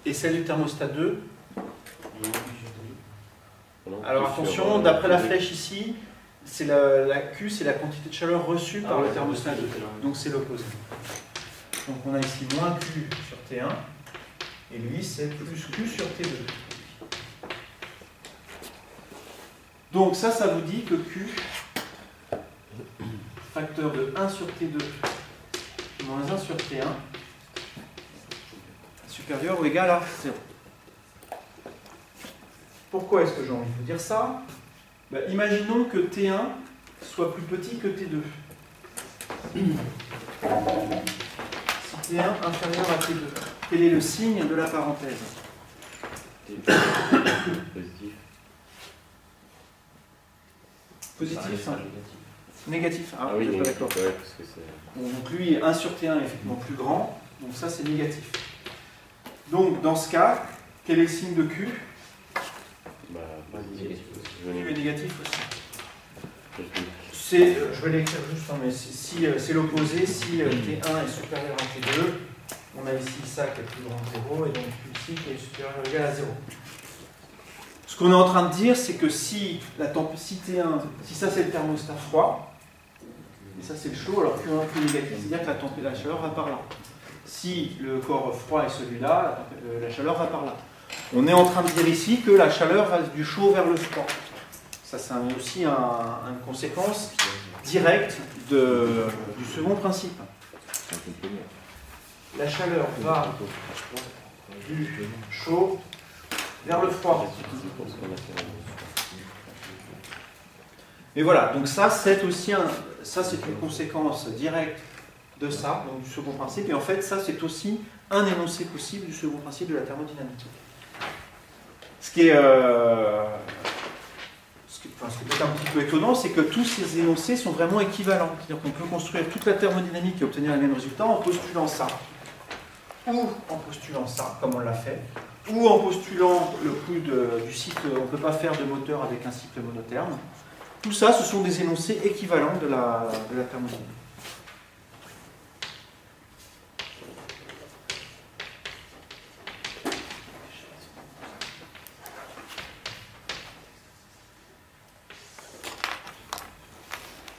Et celle du thermostat 2? Alors attention, d'après la flèche ici, c'est la Q, c'est la quantité de chaleur reçue par le thermostat 2. Donc c'est l'opposé. Donc on a ici moins Q sur T1, et lui c'est plus Q sur T2. Donc ça vous dit que Q, facteur de 1 sur T2 moins 1 sur T1, supérieur ou égal à 0. Pourquoi est-ce que j'ai envie de vous dire ça? Imaginons que T1 soit plus petit que T2. Si T1 inférieur à T2, quel est le signe de la parenthèse? Positif. Positif, hein. Négatif. Ah, oui, pas d'accord. Ouais, parce que c'est... Bon, donc lui, 1 sur T1 est effectivement plus grand, donc ça c'est négatif. Donc dans ce cas, quel est le signe de Q? Négatif. Q est négatif aussi. Je vais l'écrire juste, mais si c'est l'opposé, si T1 est supérieur à T2, on a ici ça qui est plus grand que 0, et donc ici qui est supérieur ou égal à 0. Ce qu'on est en train de dire, c'est que si T1, si ça c'est le thermostat froid, et ça c'est le chaud, alors Q1 plus négatif, c'est-à-dire que la chaleur va par là. Si le corps froid est celui-là, la chaleur va par là. On est en train de dire ici que la chaleur va du chaud vers le froid. Ça, c'est aussi une conséquence directe du second principe. La chaleur va du chaud vers le froid. Et voilà, donc ça, c'est aussi une conséquence directe de ça, donc du second principe, et en fait ça c'est aussi un énoncé possible du second principe de la thermodynamique. Ce qui est peut-être un petit peu étonnant, c'est que tous ces énoncés sont vraiment équivalents. C'est-à-dire qu'on peut construire toute la thermodynamique et obtenir les mêmes résultats en postulant ça, ou en postulant ça, comme on l'a fait, ou en postulant le coût du cycle, on ne peut pas faire de moteur avec un cycle monotherme. Tout ça, ce sont des énoncés équivalents de la thermodynamique.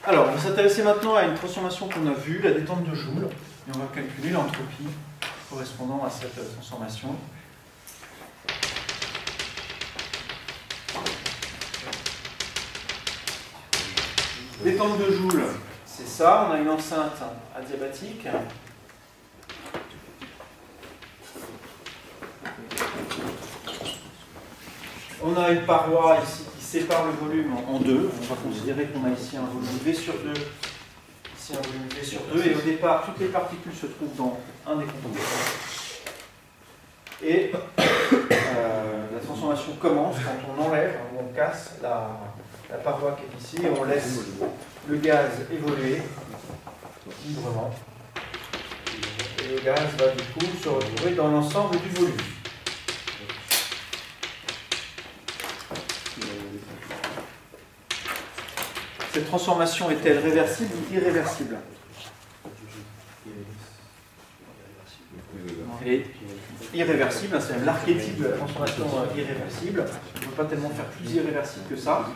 Alors, on va s'intéresser maintenant à une transformation qu'on a vue, la détente de Joule, et on va calculer l'entropie correspondant à cette transformation. Détente de Joule, c'est ça, on a une enceinte adiabatique. On a une paroi ici qui sépare le volume en deux. On va considérer qu'on a ici un volume V sur 2, ici un volume V sur 2, et au départ, toutes les particules se trouvent dans un des composants. Et la transformation commence quand on enlève ou on casse la paroi qui est ici, et on laisse le gaz évoluer librement. Et le gaz va du coup se retrouver dans l'ensemble du volume. Cette transformation est-elle réversible ou irréversible? Elle est irréversible, c'est l'archétype de la transformation irréversible. On ne peut pas tellement faire plus irréversible que ça.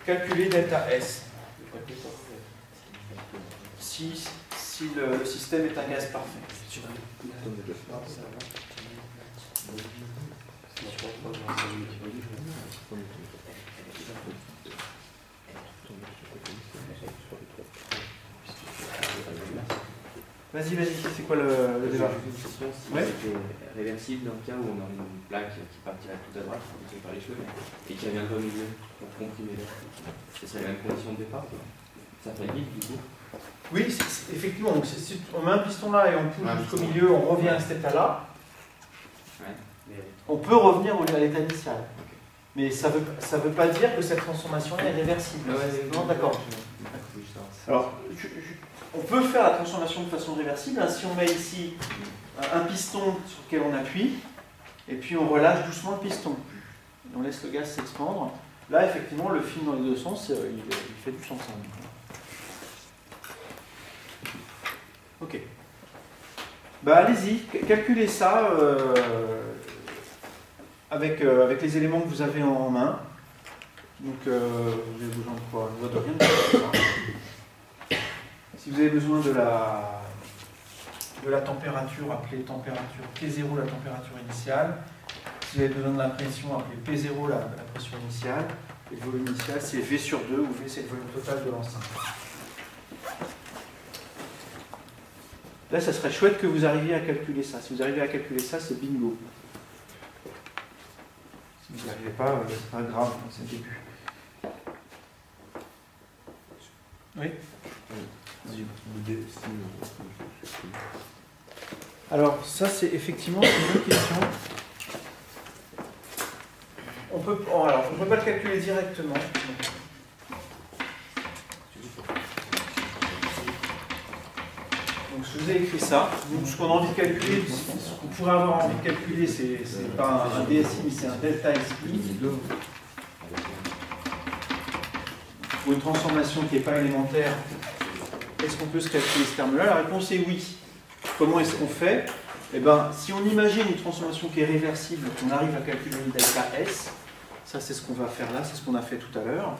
Calculer delta S. Si le système est un gaz parfait. Vas-y, c'est quoi le débat? Ouais. C'est réversible dans le cas où on a une plaque qui partirait tout à droite, par les cheveux, et qui reviendrait au milieu pour comprimer l'air. Ce serait la même condition de départ, quoi. Ça fait vite du coup. Oui, effectivement, donc si on met un piston là et on pousse jusqu'au milieu, on revient à cet état-là. On peut revenir à l'état initial. Mais ça veut pas dire que cette transformation est réversible. Non, d'accord. Alors, on peut faire la transformation de façon réversible. Si on met ici un piston sur lequel on appuie, et puis on relâche doucement le piston. On laisse le gaz s'expandre. Là, effectivement, le film dans les deux sens, il fait du sens. Ok. Bah, allez-y, calculez ça avec les éléments que vous avez en main. Donc, vous avez besoin de quoi? Je vois de rien de ça. Si vous avez besoin de la température, appelez température T0 la température initiale. Si vous avez besoin de la pression, appelez P0 la pression initiale. Et le volume initial, c'est V sur 2, où V, c'est le volume total de l'enceinte. Là, ça serait chouette que vous arriviez à calculer ça. Si vous arrivez à calculer ça, c'est bingo. Si vous n'y arrivez pas, c'est pas grave, c'est le début. Oui. Alors, ça, c'est effectivement une bonne question. On peut pas le calculer directement. Donc, je vous ai écrit ça. Donc, ce qu'on a envie de calculer, ce qu'on pourrait avoir envie de calculer, c'est pas un DSI, mais c'est un delta SI. Pour une transformation qui n'est pas élémentaire, est-ce qu'on peut se calculer ce terme-là? La réponse est oui. Comment est-ce qu'on fait? Eh bien, si on imagine une transformation qui est réversible, on arrive à calculer le delta S. Ça, c'est ce qu'on va faire là, c'est ce qu'on a fait tout à l'heure.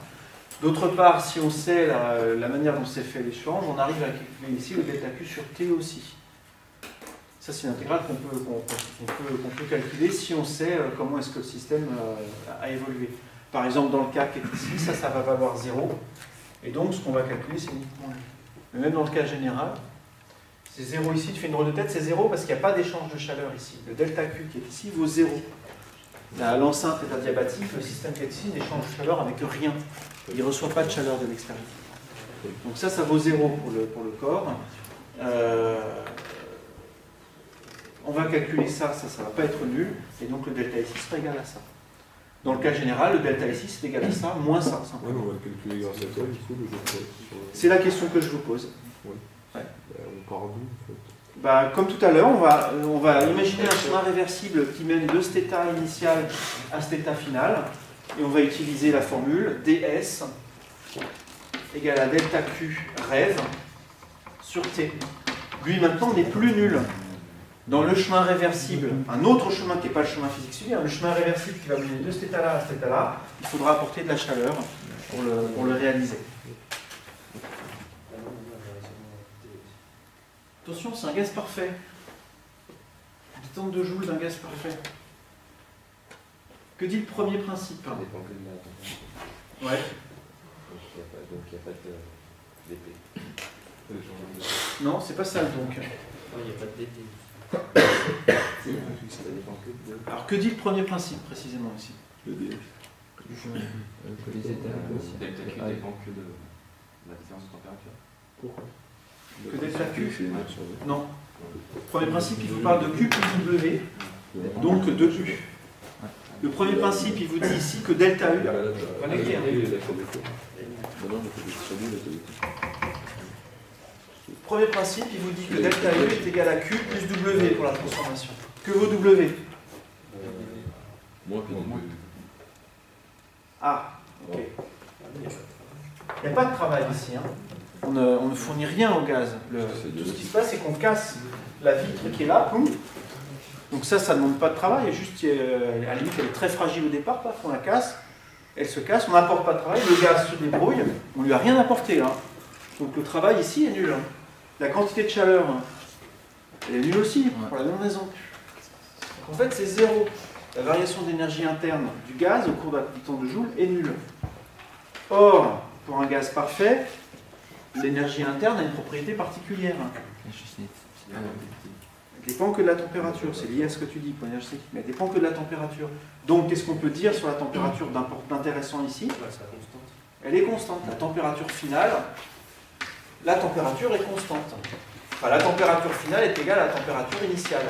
D'autre part, si on sait la manière dont s'est fait l'échange, on arrive à calculer ici le delta Q sur T aussi. Ça, c'est une intégrale qu'on peut calculer si on sait comment est-ce que le système a évolué. Par exemple, dans le cas qui est ici, ça va valoir 0. Et donc, ce qu'on va calculer, c'est uniquement lui. Mais même dans le cas général, c'est 0 ici, tu fais une drôle de tête, c'est 0 parce qu'il n'y a pas d'échange de chaleur ici. Le delta Q qui est ici vaut 0. l'enceinte est adiabatique, le système catéchisme n'échange de chaleur avec rien. Il ne reçoit pas de chaleur de l'extérieur. Donc ça vaut 0 pour le corps. On va calculer ça ne va pas être nul, et donc le delta ici sera égal à ça. Dans le cas général, le delta ici c'est égal à ça, moins ça. Ouais, on va le calculer grâce à toi, du coup, le delta. C'est la question que je vous pose. Ouais. Ouais. On part d'où, en fait? Bah, comme tout à l'heure, on va imaginer un chemin réversible qui mène de cet état initial à cet état final, et on va utiliser la formule ds égale à delta q rev sur t. Lui maintenant n'est plus nul. Dans le chemin réversible, un autre chemin qui n'est pas le chemin physique suivi, le chemin réversible qui va mener de cet état-là à cet état-là, il faudra apporter de la chaleur pour le réaliser. Attention, c'est un gaz parfait. Détente de joules d'un gaz parfait. Que dit le premier principe? Ça dépend que de la température. Ouais. Donc il n'y a pas de dp. Non, c'est pas ça le donc. Non, il n'y a pas de dp. Ça dépend que de... Alors que dit le premier principe précisément ici? Le df. Delta Q dépend que de la différence de température. Pourquoi? Que delta Q? C'est 9 sur 2. Non. Premier principe, il vous parle de Q plus W, donc de Q. Le premier principe, il vous dit ici que delta U, connecté, hein. Premier principe, il vous dit que delta U est égal à Q plus W pour la transformation. Que vaut W? Moins que W. Ah, ok. Il n'y a pas de travail ici. Hein. On ne fournit rien au gaz. Tout ce qui se passe, c'est qu'on casse la vitre qui est là. Boum. Donc ça ne demande pas de travail. Juste, à la limite, elle est très fragile au départ. Paf, on la casse. Elle se casse. On n'apporte pas de travail. Le gaz se débrouille. On ne lui a rien apporté. Hein. Donc le travail ici est nul. Hein. La quantité de chaleur, elle est nulle aussi, pour la même raison. Donc, en fait, c'est 0. La variation d'énergie interne du gaz au cours du temps de joule est nulle. Or, pour un gaz parfait, l'énergie interne a une propriété particulière. Elle ne dépend que de la température. C'est lié à ce que tu dis, pour l'énergie cinétique, mais elle ne dépend que de la température. Donc, qu'est-ce qu'on peut dire sur la température d'intéressant ici? Elle est constante. La température finale, la température est constante. Enfin, la température finale est égale à la température initiale.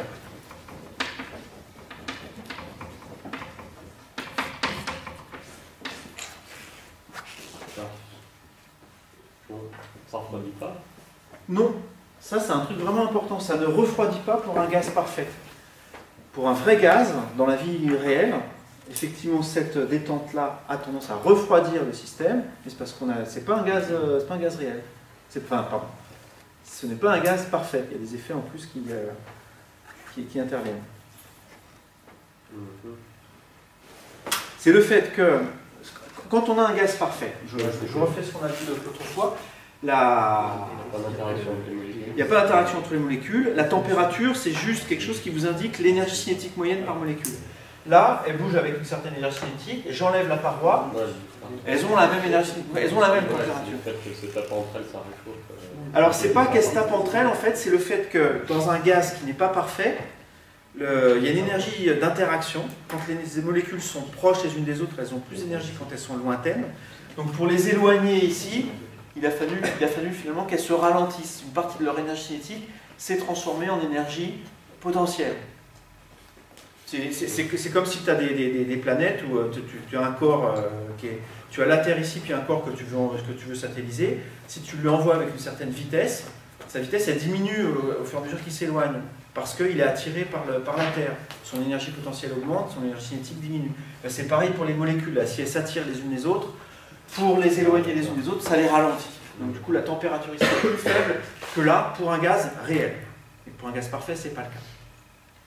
Ça ne refroidit pas? Non, ça c'est un truc vraiment important. Ça ne refroidit pas pour un gaz parfait. Pour un vrai gaz, dans la vie réelle, effectivement cette détente-là a tendance à refroidir le système, mais c'est parce qu'on a, c'est pas un gaz réel. Pardon. Ce n'est pas un gaz parfait. Il y a des effets en plus qui interviennent. C'est le fait que quand on a un gaz parfait, je refais ce qu'on a vu l'autre fois, il n'y a pas d'interaction entre les molécules. La température, c'est juste quelque chose qui vous indique l'énergie cinétique moyenne par molécule. Là, elle bouge avec une certaine énergie cinétique, et j'enlève la paroi, elles ont la même énergie, elles ont la même température. Le fait que se tapent entre elles, ça réchauffe. Alors, c'est pas qu'elles se tapent entre elles, en fait, c'est le fait que dans un gaz qui n'est pas parfait, il y a une énergie d'interaction. Quand les molécules sont proches les unes des autres, elles ont plus d'énergie quand elles sont lointaines. Donc, pour les éloigner ici, il a fallu finalement qu'elles se ralentissent. Une partie de leur énergie cinétique s'est transformée en énergie potentielle. C'est comme si tu as des planètes où tu as un corps tu as la Terre ici, puis un corps que tu veux satelliser. Si tu lui envoies avec une certaine vitesse, sa vitesse elle diminue au fur et à mesure qu'il s'éloigne, parce qu'il est attiré par la Terre. Son énergie potentielle augmente, son énergie cinétique diminue. C'est pareil pour les molécules. Là. Si elles s'attirent les unes les autres, pour les éloigner les unes des autres, ça les ralentit. Donc du coup, la température ici est plus faible que là pour un gaz réel. Et pour un gaz parfait, ce n'est pas le cas.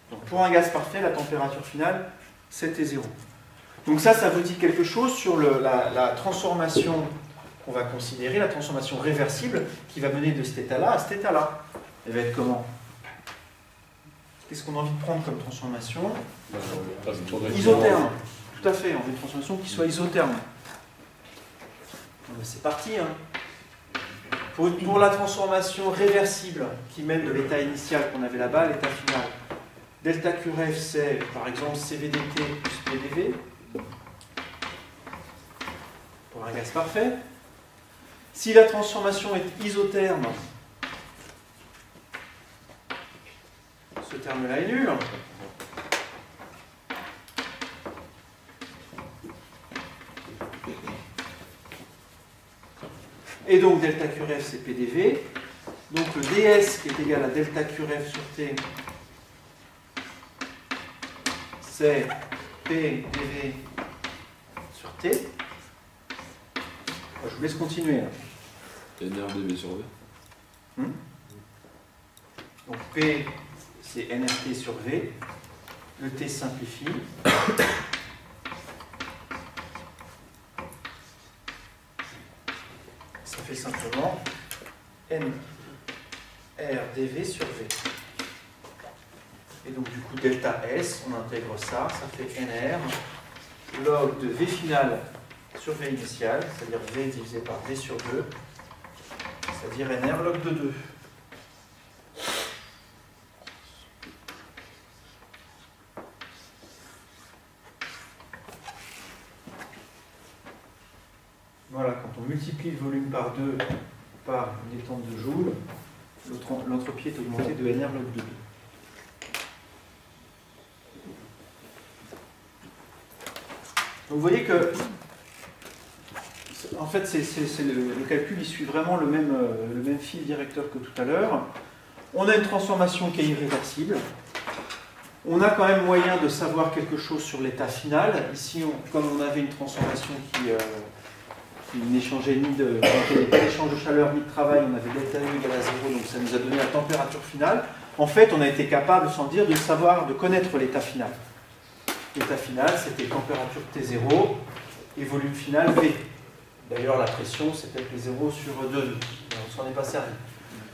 Donc pour un gaz parfait, la température finale, c'était 0. Donc ça vous dit quelque chose sur la transformation qu'on va considérer, la transformation réversible qui va mener de cet état-là à cet état-là. Elle va être comment? Qu'est-ce qu'on a envie de prendre comme transformation? Isotherme. Tout à fait, on veut une transformation qui soit isotherme. C'est parti. Hein. Pour la transformation réversible qui mène de l'état initial qu'on avait là-bas à l'état final, delta QRF, c'est par exemple CVDT plus PDV, pour un gaz parfait. Si la transformation est isotherme, ce terme-là est nul. Et donc delta QRF c'est PDV. Donc le ds qui est égal à delta QRF sur T, c'est PDV sur T. Je vous laisse continuer. NRDV sur V. Donc P c'est NRT sur V. Le T simplifie. Ça fait simplement NRDV sur V. Et donc du coup delta S, on intègre ça, ça fait NR log de V final sur V initial, c'est-à-dire V divisé par V sur 2, c'est-à-dire NR log de 2. Voilà, quand on multiplie le volume par 2 par une détente de joules, l'entropie est augmentée de NR log de 2. Donc vous voyez que, en fait, le calcul il suit vraiment le même fil directeur que tout à l'heure. On a une transformation qui est irréversible. On a quand même moyen de savoir quelque chose sur l'état final. Ici, comme on avait une transformation qui n'échangeait ni d'échange de chaleur ni de travail, on avait delta U égale à 0, donc ça nous a donné la température finale. En fait, on a été capable, sans dire, de connaître l'état final. L'état final, c'était température T0 et volume final V. D'ailleurs, la pression, c'était les 0 sur 2. On ne s'en est pas servi.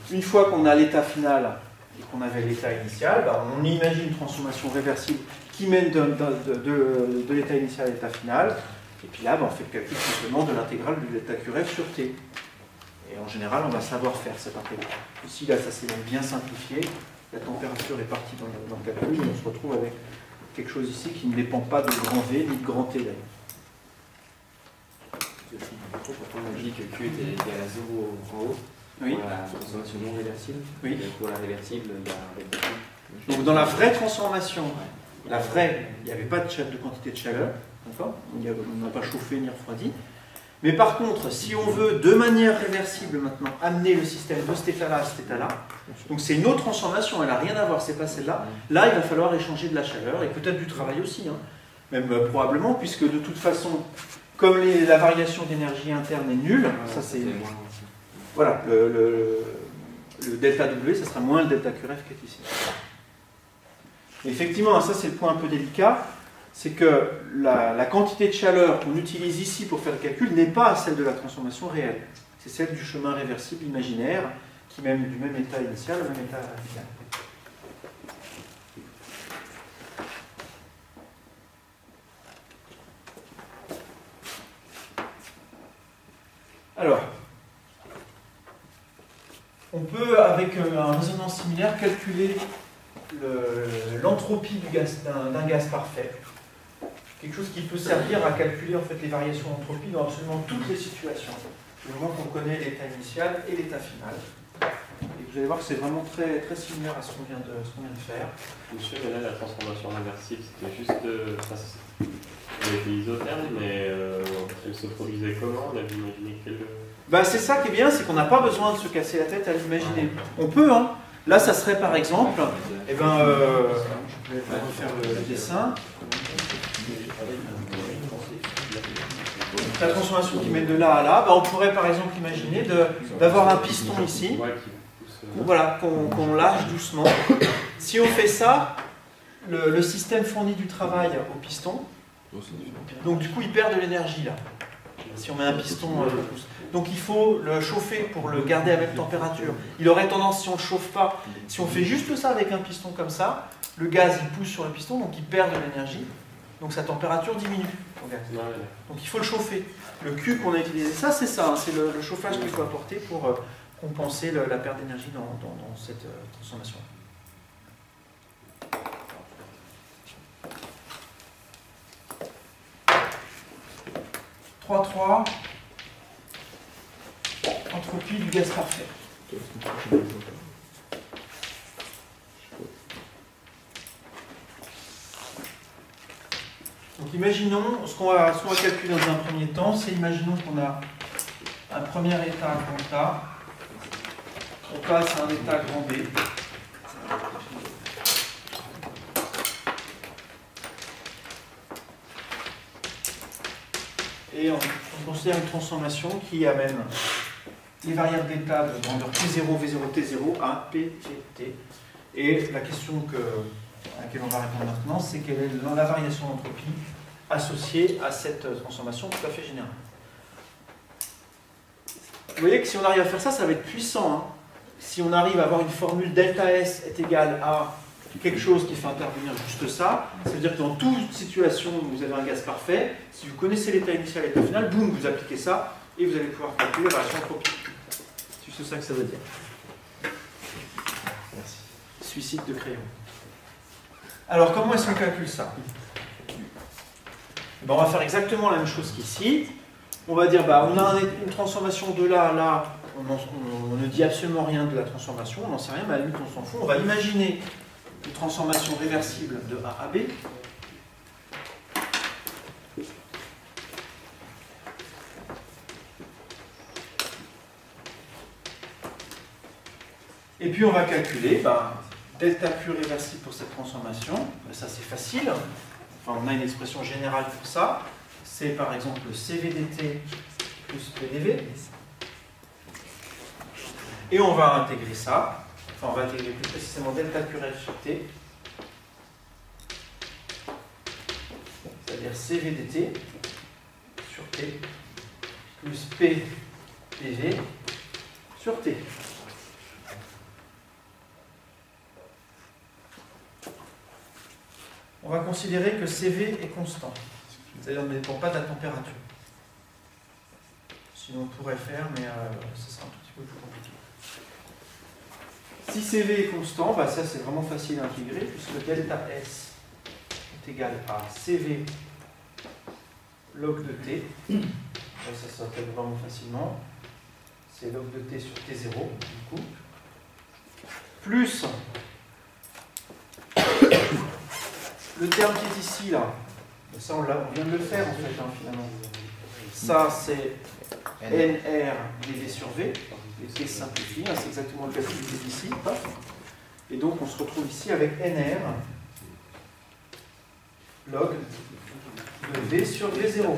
Une fois qu'on a l'état final et qu'on avait l'état initial, on imagine une transformation réversible qui mène de l'état initial à l'état final. Et puis là, on fait le calcul simplement de l'intégrale du delta QRF sur T. Et en général, on va savoir faire cette intégrale. Ici, là, ça s'est donc bien simplifié. La température est partie dans le calcul et on se retrouve avec quelque chose ici qui ne dépend pas de grand V ni de grand T d'ailleurs. On a dit que Q était égal à 0 en haut, Oui. pour la transformation non réversible. Oui. Et pour la réversible, il y a delta Q. Donc dans la vraie transformation, la vraie, il n'y avait pas de quantité de chaleur, d'accord ? On n'a pas chauffé ni refroidi. Mais par contre, si on veut de manière réversible maintenant amener le système de cet état-là à cet état-là, donc c'est une autre transformation, elle n'a rien à voir, c'est pas celle-là, là il va falloir échanger de la chaleur et peut-être du travail aussi, hein. Même probablement, puisque de toute façon, comme la variation d'énergie interne est nulle, ça c'est... Voilà, le delta W, ça sera moins le delta QRF qui est ici. Et effectivement, ça c'est le point un peu délicat, c'est que la quantité de chaleur qu'on utilise ici pour faire le calcul n'est pas celle de la transformation réelle. C'est celle du chemin réversible imaginaire qui mène du même état initial au même état final. Alors, on peut, avec un raisonnement similaire, calculer l'entropie d'un gaz parfait. Quelque chose qui peut servir à calculer en fait, les variations d'entropie dans absolument toutes les situations. Du moment qu'on connaît l'état initial et l'état final. Et vous allez voir que c'est vraiment très, très similaire à ce qu'on vient de faire. Monsieur, mais là, la transformation réversible, c'était juste... elle était isotherme, mais elle se produisait comment? On avait imaginé quelle... C'est ça qui est bien, c'est qu'on n'a pas besoin de se casser la tête à l'imaginer. On peut, hein. Là, ça serait par exemple... je vais refaire le dessin. La transformation qui mène de là à là, on pourrait par exemple imaginer d'avoir un piston ici, voilà, qu'on lâche doucement. Si on fait ça, le système fournit du travail au piston, donc du coup il perd de l'énergie là. Si on met un piston, donc il faut le chauffer pour le garder à même température. Il aurait tendance, si on ne le chauffe pas, si on fait juste ça avec un piston comme ça, le gaz il pousse sur le piston, donc il perd de l'énergie. Donc sa température diminue. Donc il faut le chauffer. Le Q qu'on a utilisé, ça c'est ça, hein, c'est le chauffage qu'il faut apporter pour compenser la perte d'énergie dans cette transformation. 3,3 entropie du gaz parfait. Donc imaginons, ce qu'on va calculer dans un premier temps, c'est imaginons qu'on a un premier état grand A, on passe à un état grand B. Et on considère une transformation qui amène les variables d'état de grandeur T0, V0, T0 à P, T. Et la question à laquelle on va répondre maintenant, c'est quelle est la variation d'entropie associée à cette transformation tout à fait générale. Vous voyez que si on arrive à faire ça, ça va être puissant. Hein. Si on arrive à avoir une formule delta S est égale à quelque chose qui fait intervenir juste ça, ça veut dire que dans toute situation où vous avez un gaz parfait, si vous connaissez l'état initial et l'état final, boum, vous appliquez ça et vous allez pouvoir calculer la variation d'entropie. C'est ça que ça veut dire. Merci. Suicide de crayon. Alors, comment est-ce qu'on calcule ça? Ben, on va faire exactement la même chose qu'ici. On va dire, bah, on a une transformation de là à là, on ne dit absolument rien de la transformation, on n'en sait rien, mais à la limite on s'en fout. On va imaginer une transformation réversible de A à B. Et puis on va calculer delta Q réversible pour cette transformation. Ça c'est facile. Enfin, on a une expression générale pour ça. C'est par exemple CV dt plus PDV. Et on va intégrer ça. Enfin, on va intégrer plus précisément delta Q ref sur T. C'est-à-dire CV dt sur T plus P PV sur T. On va considérer que CV est constant, c'est-à-dire ne dépend pas de la température. Sinon on pourrait faire, mais ce sera un tout petit peu plus compliqué. Si CV est constant, ça c'est vraiment facile à intégrer, puisque delta S est égal à CV log de T. Ça s'appelle vraiment facilement. C'est log de T sur T0, du coup. Plus le terme qui est ici, là, ça on vient de le faire en fait, finalement. Ça c'est NR dV sur V, et T simplifie, c'est exactement le calcul qui est ici. Et donc on se retrouve ici avec NR log de V sur V0.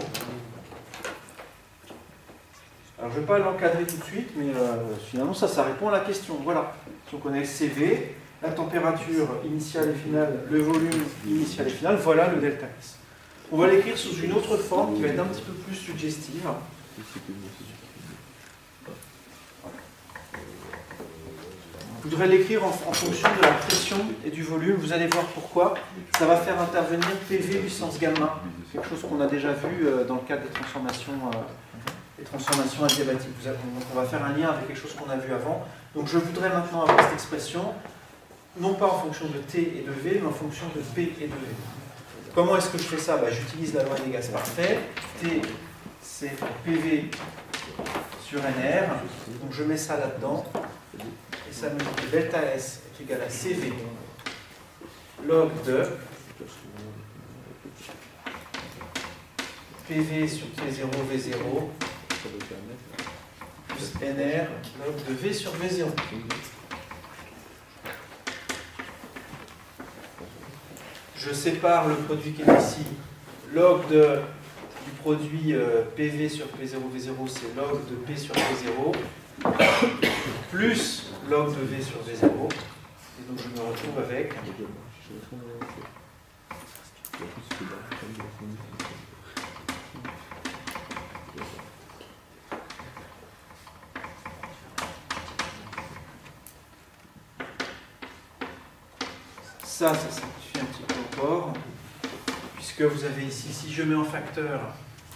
Alors je ne vais pas l'encadrer tout de suite, mais finalement ça répond à la question. Voilà, si on connaît CV, la température initiale et finale, le volume initial et final, voilà le delta S. On va l'écrire sous une autre forme qui va être un petit peu plus suggestive. Je voudrais l'écrire en fonction de la pression et du volume. Vous allez voir pourquoi. Ça va faire intervenir PV puissance gamma, quelque chose qu'on a déjà vu dans le cadre des transformations adiabatiques. Donc on va faire un lien avec quelque chose qu'on a vu avant. Donc je voudrais maintenant avoir cette expression, non pas en fonction de T et de V, mais en fonction de P et de V. Comment est-ce que je fais ça? J'utilise la loi des gaz parfaits. T, c'est PV sur NR. Donc je mets ça là-dedans. Et ça me dit que delta S est égal à CV log de PV sur T0 V0 plus NR log de V sur V0. Je sépare le produit qui est ici. Log du produit PV sur P0 V0, c'est log de P sur V0 plus log de V sur V0. Et donc je me retrouve avec ça simplifie un petit peu encore, puisque vous avez ici, si je mets en facteur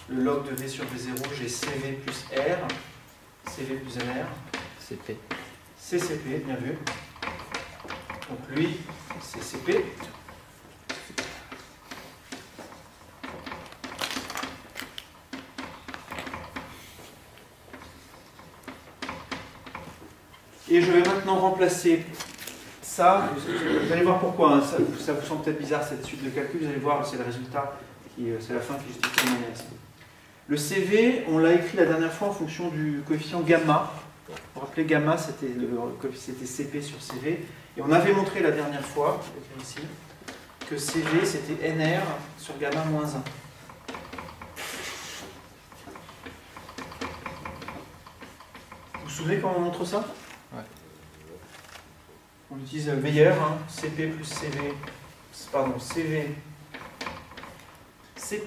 le log de V sur V0, j'ai CV plus R, CV plus NR, CP. CCP, bien vu. Donc lui, c'est CP. Et je vais maintenant remplacer ça. Vous allez voir pourquoi. Hein, ça vous semble peut-être bizarre cette suite de calcul. Vous allez voir, c'est le résultat, c'est la fin qui justifie mon analyse. Le CV, on l'a écrit la dernière fois en fonction du coefficient gamma. Vous vous rappelez, gamma, c'était CP sur CV. Et on avait montré la dernière fois, ici, que CV, c'était NR sur gamma moins 1. Vous vous souvenez comment on montre ça? Ouais. On utilise le meilleur, hein, CP plus CV, pardon, CP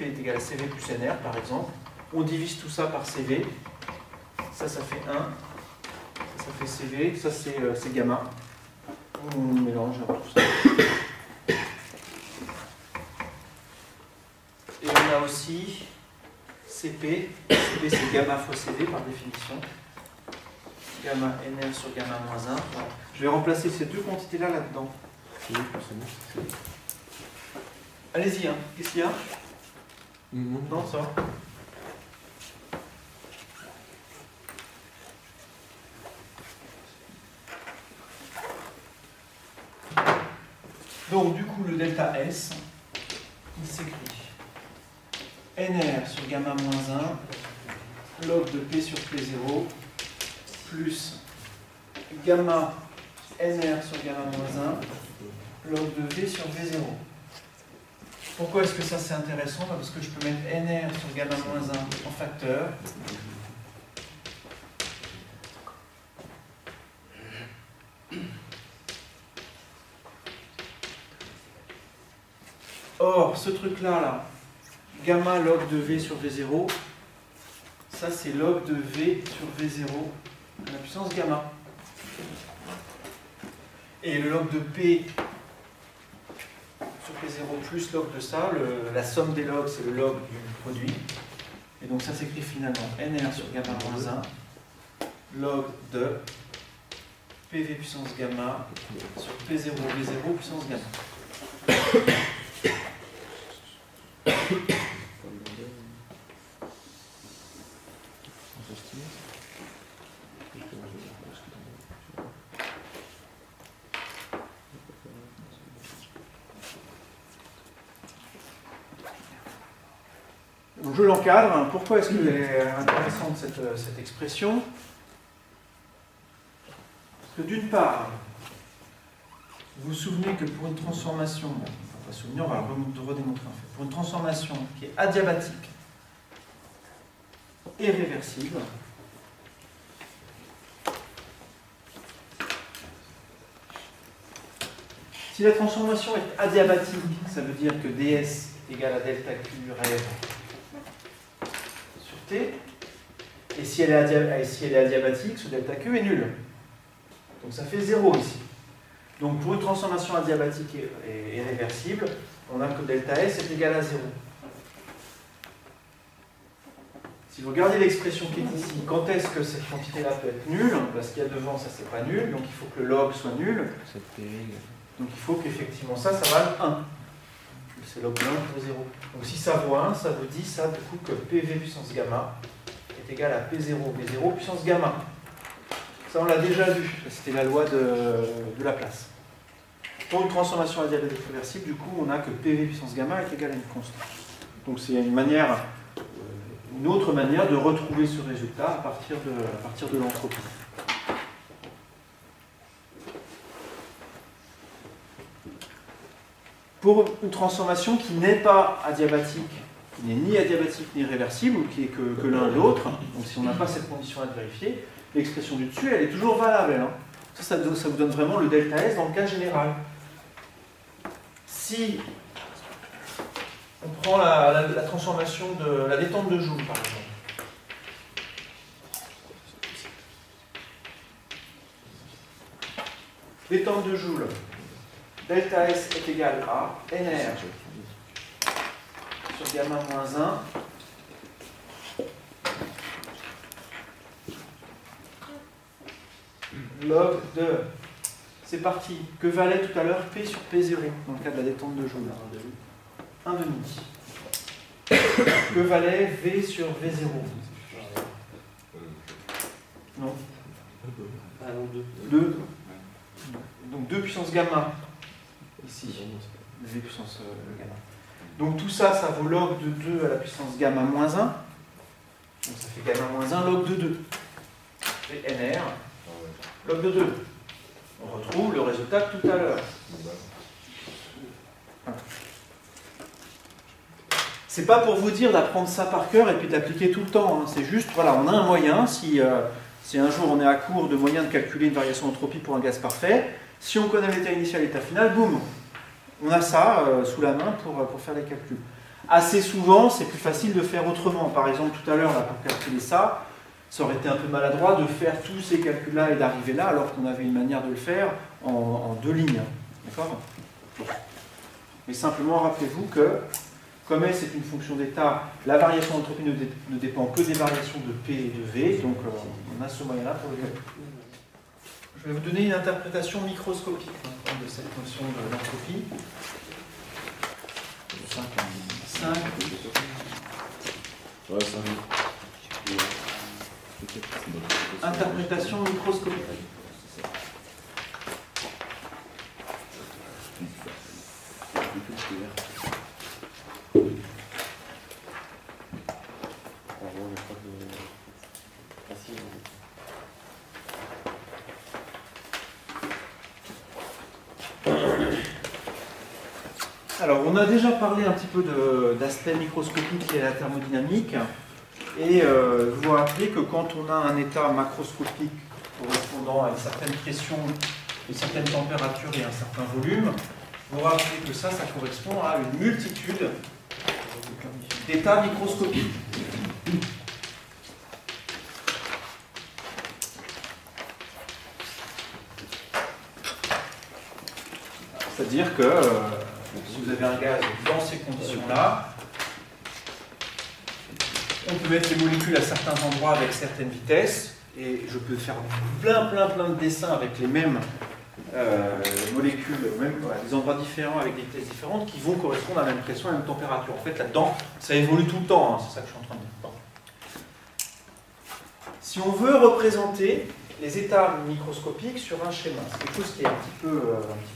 est égal à CV plus NR, par exemple. On divise tout ça par CV. Ça fait 1. Ça fait CV. Ça, c'est gamma. On mélange tout ça. Et on a aussi CP. CP, c'est gamma fois CV, par définition. Gamma NR sur gamma moins 1. Voilà. Je vais remplacer ces deux quantités-là là-dedans. Allez-y, hein. Qu'est-ce qu'il y a? Non, ça va. Donc, du coup, le delta S, il s'écrit NR sur gamma moins 1, log de P sur P0, plus gamma NR sur gamma moins 1, log de V sur V0. Pourquoi est-ce que ça c'est intéressant? Parce que je peux mettre NR sur gamma moins 1 en facteur. Or, ce truc-là, gamma log de V sur V0, ça c'est log de V sur V0 à la puissance gamma. Et le log de P sur P0 plus log de ça, la somme des logs c'est le log du produit. Et donc ça s'écrit finalement NR sur gamma moins 1, log de PV puissance gamma sur P0 V0 puissance gamma. Donc je l'encadre. Pourquoi est-ce qu'elle est intéressante cette expression? Parce que d'une part, vous vous souvenez que pour une transformation, on va souvenir, on va redémontrer en fait, pour une transformation qui est adiabatique et réversible, si la transformation est adiabatique, ça veut dire que ds égale à delta q rêve sur t, et si elle est adiabatique, ce delta q est nul. Donc ça fait 0 ici. Donc pour une transformation adiabatique et réversible, on a que delta S est égal à 0. Si vous regardez l'expression qui est ici, quand est-ce que cette quantité-là peut être nulle? Parce qu'il y a devant, ça c'est pas nul, donc il faut que le log soit nul. Donc il faut qu'effectivement ça vale 1. C'est log de 1 pour 0. Donc si ça vaut 1, ça vous dit ça du coup que PV puissance gamma est égal à P0 V0 puissance gamma. Ça, on l'a déjà vu. C'était la loi de Laplace. Pour une transformation adiabatique réversible, du coup, on a que PV puissance gamma est égal à une constante. Donc, c'est une autre manière de retrouver ce résultat à partir de l'entropie. Pour une transformation qui n'est pas adiabatique, qui n'est ni adiabatique ni réversible, ou qui est que l'un l'autre, donc si on n'a pas cette condition-là de vérifier, l'expression du dessus, elle est toujours valable. Hein. Ça vous donne vraiment le delta S dans le cas général. Si on prend la transformation de la détente de Joule, par exemple. Détente de Joule. Delta S est égal à NR sur gamma moins 1 log de, c'est parti, que valait tout à l'heure P sur P0 dans le cas de la détente de Joule? 1,5. Que valait V sur V0? Non. Ah non, 2. 2. Donc 2 puissance gamma, ici, v puissance gamma. Donc tout ça, ça vaut log de 2 à la puissance gamma moins 1. Donc ça fait gamma moins 1 log de 2. Et nr, log de 2. On retrouve le résultat de tout à l'heure. C'est pas pour vous dire d'apprendre ça par cœur et puis d'appliquer tout le temps. Hein. C'est juste, voilà, on a un moyen. Si un jour on est à court de moyens de calculer une variation d'entropie pour un gaz parfait, si on connaît l'état initial et l'état final, boum, on a ça sous la main pour faire les calculs. Assez souvent, c'est plus facile de faire autrement. Par exemple, tout à l'heure, pour calculer ça, ça aurait été un peu maladroit de faire tous ces calculs-là et d'arriver là, alors qu'on avait une manière de le faire en 2 lignes. D'accord ? Mais simplement, rappelez-vous que, comme S est une fonction d'état, la variation d'entropie ne dépend que des variations de P et de V, donc on a ce moyen-là pour le calcul. Je vais vous donner une interprétation microscopique de cette notion d'entropie. 5. Ouais, 5. Interprétation microscopique. Alors, on a déjà parlé un petit peu d'aspect microscopique lié à la thermodynamique, et vous vous rappelez que quand on a un état macroscopique correspondant à une certaine pression, une certaine température et un certain volume, vous vous rappelez que ça correspond à une multitude d'états microscopiques. C'est-à-dire que si vous avez un gaz dans ces conditions-là, on peut mettre les molécules à certains endroits avec certaines vitesses, et je peux faire plein de dessins avec les mêmes molécules, même des endroits différents avec des vitesses différentes qui vont correspondre à la même pression et à la même température. En fait, là-dedans, ça évolue tout le temps, hein, c'est ça que je suis en train de dire. Bon. Si on veut représenter les états microscopiques sur un schéma, c'est quelque chose qui est un petit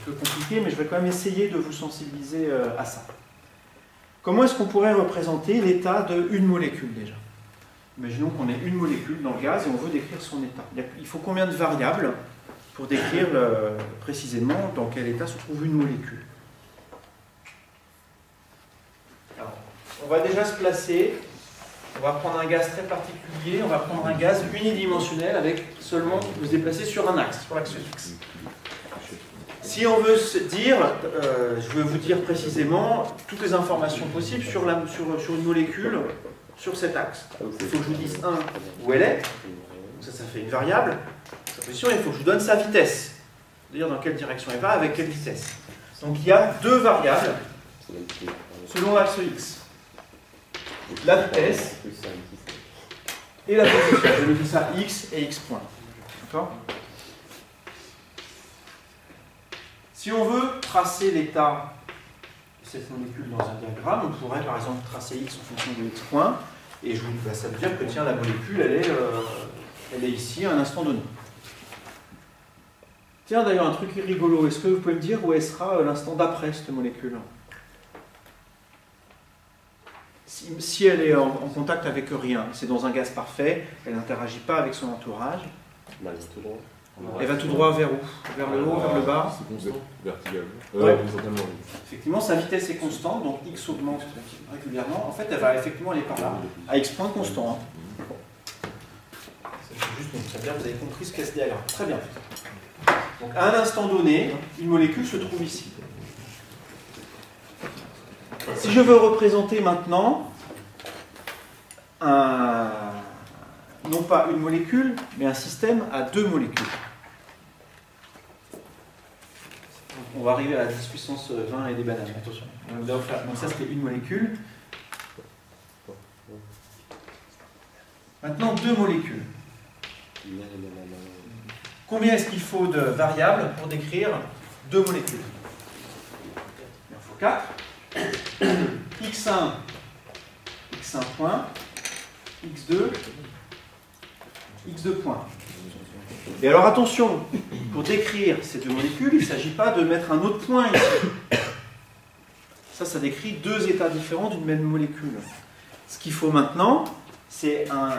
peu compliqué, mais je vais quand même essayer de vous sensibiliser à ça. Comment est-ce qu'on pourrait représenter l'état d'une molécule déjà? Imaginons qu'on ait une molécule dans le gaz et on veut décrire son état. Il faut combien de variables pour décrire précisément dans quel état se trouve une molécule? Alors, on va déjà se placer. On va prendre un gaz très particulier, on va prendre un gaz unidimensionnel avec seulement qui peut se déplacer sur un axe, sur l'axe X. Si on veut se dire, je veux vous dire précisément toutes les informations possibles sur une molécule sur cet axe. Il faut que je vous dise où elle est, ça fait une variable, sa position, et il faut que je vous donne sa vitesse, c'est-à-dire dans quelle direction elle va, avec quelle vitesse. Donc il y a 2 variables selon l'axe X. La vitesse et la position. Je me dis ça x et x point. D'accord? Si on veut tracer l'état de cette molécule dans un diagramme, on pourrait par exemple tracer x en fonction de x point, et je vous dis, ça veut dire que tiens, la molécule, elle est ici à un instant donné. Tiens, d'ailleurs, un truc rigolo, est-ce que vous pouvez me dire où elle sera l'instant d'après cette molécule? Si elle est en contact avec rien, c'est dans un gaz parfait, elle n'interagit pas avec son entourage, elle va tout droit vers où? Vers le haut, vers le bas? C'est constant. Vertical. Ouais. Effectivement, sa vitesse est constante, donc x augmente régulièrement. En fait, elle va effectivement aller par là, à x point constant. Hein. C'est juste pour très bien, vous avez compris ce qu'est ce diagramme. Très bien. Donc, à un instant donné, une molécule se trouve ici. Si je veux représenter maintenant non pas une molécule, mais un système à 2 molécules. Donc on va arriver à la 10 puissance 20 et des bananes, attention. Donc ça c'était une molécule. Maintenant 2 molécules. Combien est-ce qu'il faut de variables pour décrire 2 molécules? Il en faut 4. x1 point, x2 point. Et alors attention, pour décrire ces deux molécules, il ne s'agit pas de mettre un autre point ici. Ça décrit deux états différents d'une même molécule. Ce qu'il faut maintenant, c'est un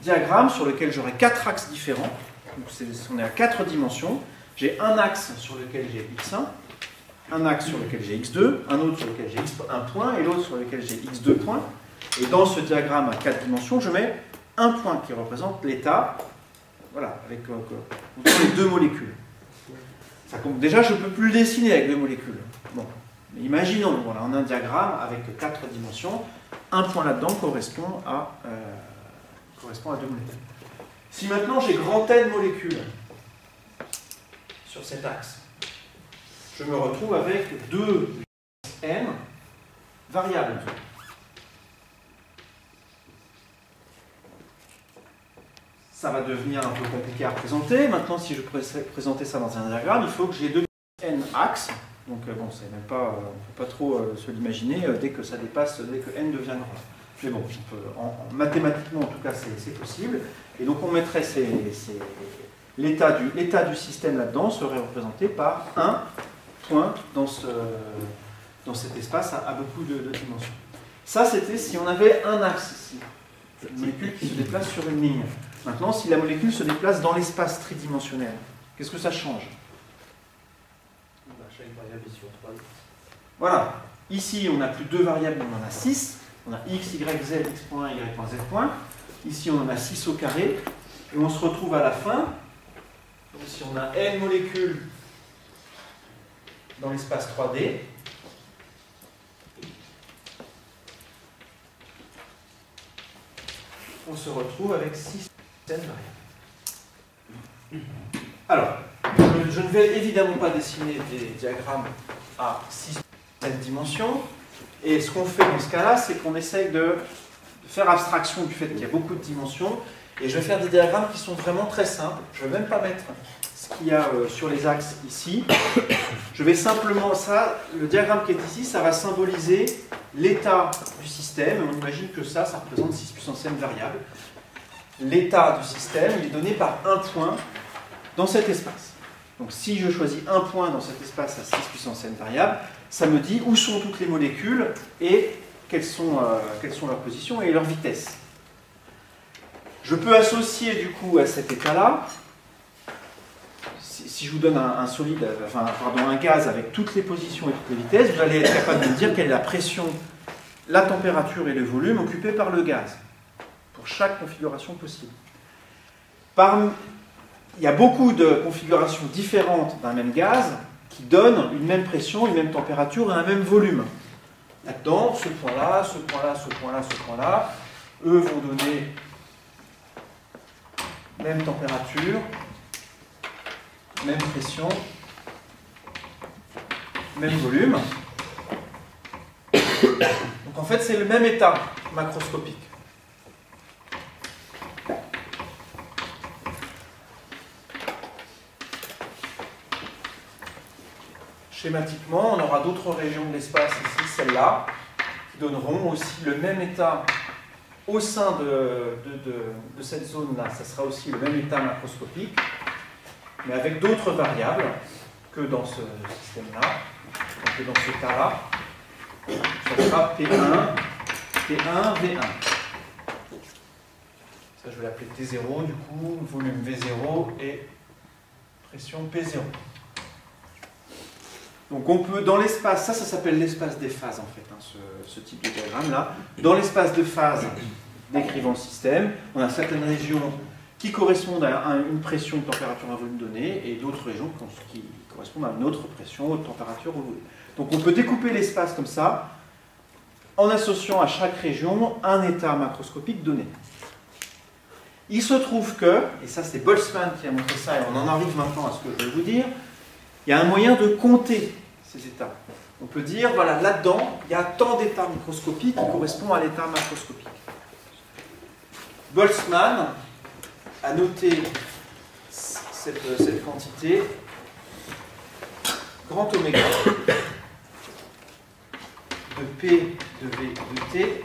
diagramme sur lequel j'aurai 4 axes différents. Donc on est à 4 dimensions. J'ai un axe sur lequel j'ai x1, un axe sur lequel j'ai x2, un autre sur lequel j'ai x1 point et l'autre sur lequel j'ai x2 points. Et dans ce diagramme à 4 dimensions, je mets un point qui représente l'état, voilà, avec les deux molécules. Déjà, je ne peux plus le dessiner avec deux molécules. Bon. Mais imaginons, voilà, on a un diagramme avec 4 dimensions, un point là-dedans correspond à deux molécules. Si maintenant j'ai grand N molécules sur cet axe, je me retrouve avec 2 N variables. Ça va devenir un peu compliqué à représenter. Maintenant, si je présenter ça dans un diagramme, il faut que j'ai 2 N axes. Donc bon, c'est même pas, on ne peut pas trop se l'imaginer dès que ça dépasse, dès que n devient grand. Mais bon, mathématiquement en tout cas c'est possible. Et donc on mettrait l'état du système là-dedans serait représenté par un point dans cet espace à beaucoup de dimensions. Ça c'était si on avait un axe ici, une molécule qui se déplace sur une ligne. Maintenant, si la molécule se déplace dans l'espace tridimensionnel, qu'est-ce que ça change ? Voilà, ici on n'a plus 2 variables, on en a 6. On a x, y, z, x point, y point, z point. Ici on en a 6 au carré. Et on se retrouve à la fin, si on a n molécules dans l'espace 3D, on se retrouve avec 6 n variables. Alors, je ne vais évidemment pas dessiner des diagrammes à 6 dimensions. Et ce qu'on fait dans ce cas-là, c'est qu'on essaye de faire abstraction du fait qu'il y a beaucoup de dimensions. Et je vais faire des diagrammes qui sont vraiment très simples. Je ne vais même pas mettre ce qu'il y a sur les axes ici. Je vais simplement, le diagramme qui est ici, ça va symboliser l'état du système. On imagine que ça représente 6 puissance n variables. L'état du système, il est donné par un point dans cet espace. Donc si je choisis un point dans cet espace à 6 puissance n variables, ça me dit où sont toutes les molécules et quelles sont leurs positions et leur vitesse. Je peux associer du coup à cet état-là, si je vous donne un gaz avec toutes les positions et toutes les vitesses, vous allez être capable de me dire quelle est la pression, la température et le volume occupés par le gaz, pour chaque configuration possible. Il y a beaucoup de configurations différentes d'un même gaz qui donnent une même pression, une même température et un même volume. Là-dedans, ce point-là, ce point-là, ce point-là, ce point-là, eux vont donner même température, même pression, même volume. Donc en fait, c'est le même état macroscopique. Schématiquement, on aura d'autres régions de l'espace ici, celles-là, qui donneront aussi le même état au sein de cette zone-là. Ça sera aussi le même état macroscopique, mais avec d'autres variables que dans ce système-là, que dans ce cas-là. Ça sera P1, T1, V1. Ça, je vais l'appeler T0, du coup, volume V0 et pression P0. Donc on peut, dans l'espace, ça s'appelle l'espace des phases en fait, ce type de diagramme-là. Dans l'espace de phase décrivant le système, on a certaines régions qui correspondent à une pression, une température, un volume donné, et d'autres régions qui correspondent à une autre pression, une température ou volume. Donc on peut découper l'espace comme ça, en associant à chaque région un état macroscopique donné. Il se trouve que, et ça c'est Boltzmann qui a montré ça, et on en arrive maintenant à ce que je vais vous dire, il y a un moyen de compter ces états. On peut dire, voilà, là-dedans, il y a tant d'états microscopiques qui correspondent à l'état macroscopique. Boltzmann a noté cette quantité grand oméga de P, de V, de T,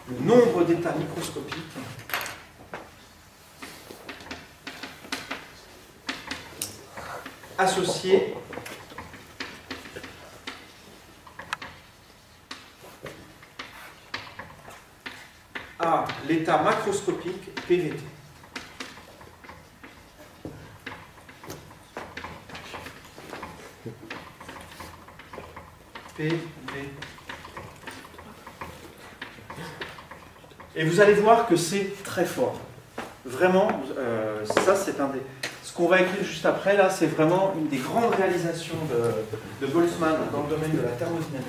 le nombre d'états microscopiques associé à l'état macroscopique PVT. PVT. Et vous allez voir que c'est très fort. Vraiment, ça c'est un des... Ce qu'on va écrire juste après, là, c'est vraiment une des grandes réalisations de Boltzmann dans le domaine de la thermodynamique.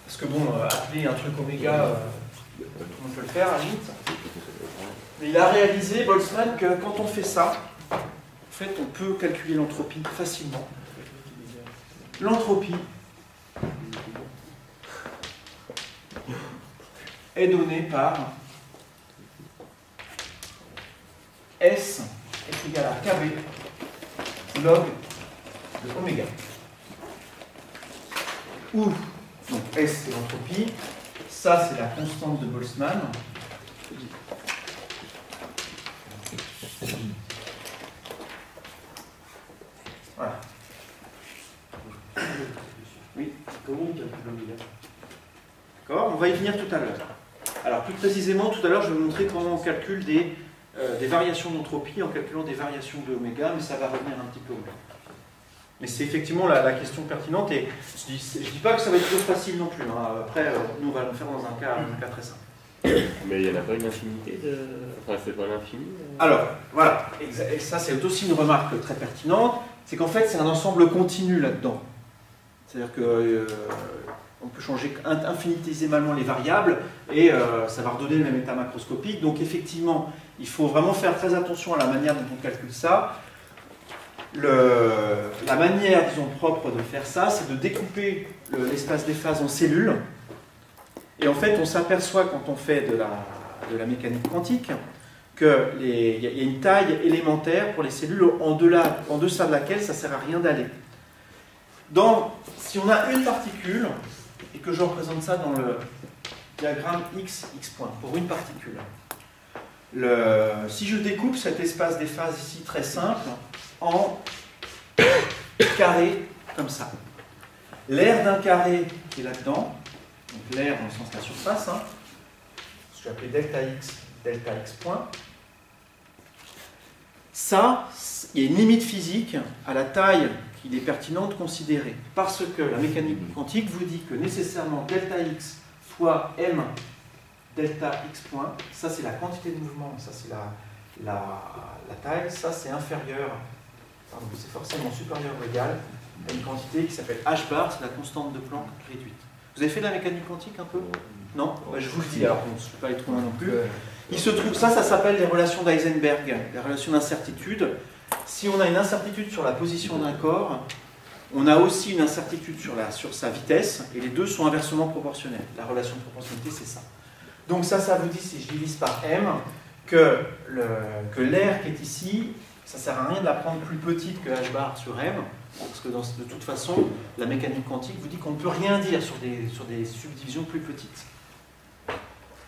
Parce que bon, appeler un truc oméga, tout le monde peut le faire à la limite. Mais il a réalisé, Boltzmann, que quand on fait ça, en fait, on peut calculer l'entropie facilement. L'entropie est donnée par S est égal à KB log de oméga. Où donc S c'est l'entropie, ça c'est la constante de Boltzmann. Voilà. Oui. Comment on calcule l'oméga? D'accord, on va y venir tout à l'heure. Alors plus précisément, tout à l'heure, je vais vous montrer comment on calcule des variations d'entropie en calculant des variations de oméga, mais ça va revenir un petit peu au moins. Mais c'est effectivement la question pertinente, et je dis pas que ça va être trop facile non plus. Hein. Après, nous on va le faire dans un cas très simple. Mais il n'y en a pas une infinité de... Enfin, c'est pas l'infini. Alors, voilà, et ça c'est aussi une remarque très pertinente, c'est qu'en fait c'est un ensemble continu là-dedans. C'est-à-dire que on peut changer infinitésimalement les variables et ça va redonner le même état macroscopique. Donc effectivement, il faut vraiment faire très attention à la manière dont on calcule ça. La manière, disons, propre de faire ça, c'est de découper l'espace des phases en cellules. Et en fait, on s'aperçoit quand on fait de la mécanique quantique qu'il y a une taille élémentaire pour les cellules en deçà de laquelle ça ne sert à rien d'aller. Si on a une particule, et que je représente ça dans le diagramme x point, pour une particule, si je découpe cet espace des phases ici très simple en carré comme ça, l'aire d'un carré qui est là-dedans, donc l'aire dans le sens de la surface, hein, ce que je vais appeler delta x point, ça, il y a une limite physique à la taille qu'il est pertinent de considérer. Parce que la mécanique quantique vous dit que nécessairement delta x fois m delta x point, ça c'est la quantité de mouvement, ça c'est la taille, ça c'est inférieur, pardon, c'est forcément supérieur ou égal à une quantité qui s'appelle h bar, c'est la constante de Planck réduite. Vous avez fait de la mécanique quantique un peu? Non? Bah, je vous le dis, alors bon, je ne suis pas allé trop loin non plus. Il se trouve, ça s'appelle les relations d'Heisenberg, les relations d'incertitude. Si on a une incertitude sur la position d'un corps, on a aussi une incertitude sur sa vitesse, et les deux sont inversement proportionnels. La relation de proportionnalité, c'est ça. Donc ça vous dit, si je divise par m, que l'aire qui est ici, ça ne sert à rien de la prendre plus petite que h bar sur m, parce que de toute façon, la mécanique quantique vous dit qu'on ne peut rien dire sur des subdivisions plus petites.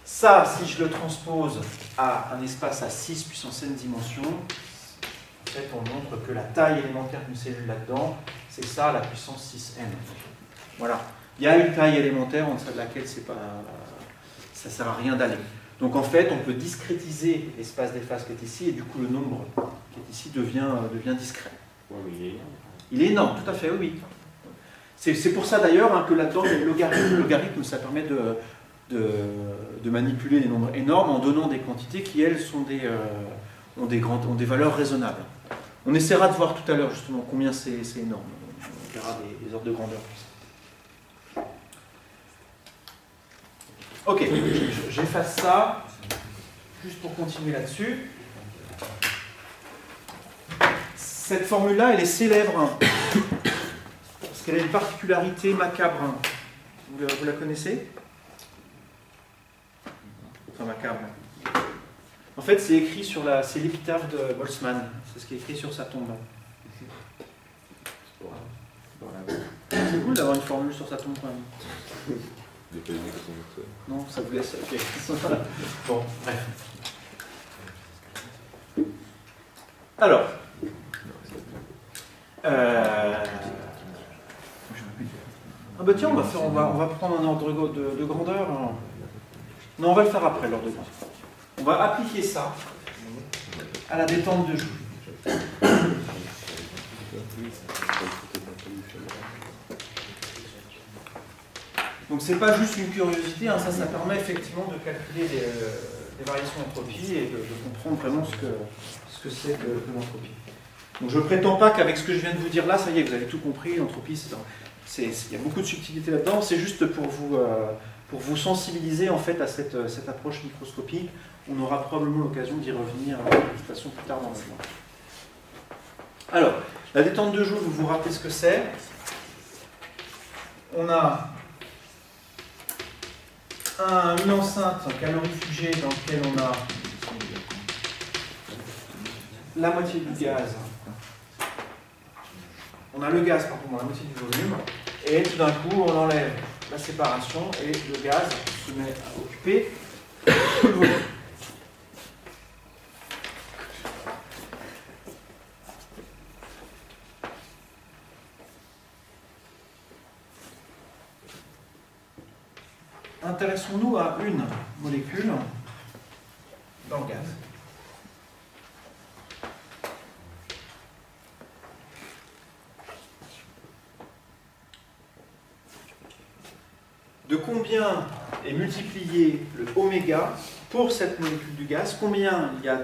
Ça, si je le transpose à un espace à 6 puissance n dimensions, en fait, on montre que la taille élémentaire d'une cellule là-dedans, c'est ça, la puissance 6n. Voilà. Il y a une taille élémentaire en deçà de laquelle ça ne sert à rien d'aller. Donc en fait, on peut discrétiser l'espace des phases qui est ici, et du coup le nombre qui est ici devient discret. Ouais, mais il est énorme. Il est énorme, tout à fait, oui. C'est pour ça d'ailleurs hein, que là-dedans, le logarithme, ça permet de manipuler des nombres énormes en donnant des quantités qui, elles, ont des valeurs raisonnables. On essaiera de voir tout à l'heure justement combien c'est énorme. On verra des ordres de grandeur. Ok, j'efface ça, juste pour continuer là-dessus. Cette formule-là, elle est célèbre, hein, parce qu'elle a une particularité macabre. Vous la connaissez? Enfin, macabre. En fait, c'est écrit c'est l'épitaphe de Boltzmann. C'est ce qui est écrit sur sa tombe. C'est cool d'avoir une formule sur sa tombe quand même. Non, ça vous laisse. Ok. Bon, bref. Alors, Ah bah tiens, on va prendre un ordre de grandeur. Non, on va le faire après, l'ordre de grandeur. On va appliquer ça à la détente de joue. Donc c'est pas juste une curiosité, hein, ça permet effectivement de calculer des variations d'entropie et de comprendre vraiment ce que c'est que l'entropie. Donc je ne prétends pas qu'avec ce que je viens de vous dire là, ça y est, vous avez tout compris, l'entropie, il y a beaucoup de subtilité là-dedans, c'est juste pour vous sensibiliser en fait à cette approche microscopique. On aura probablement l'occasion d'y revenir de toute façon plus tard dans le cours. Alors, la détente de joule, vous vous rappelez ce que c'est? On a une enceinte calorifugée dans laquelle on a la moitié du gaz. On a le gaz, pardon, la moitié du volume, et tout d'un coup, on enlève la séparation et le gaz se met à occuper tout le volume. Intéressons-nous à une molécule dans le gaz. De combien est multiplié le oméga pour cette molécule du gaz? Combien il y a?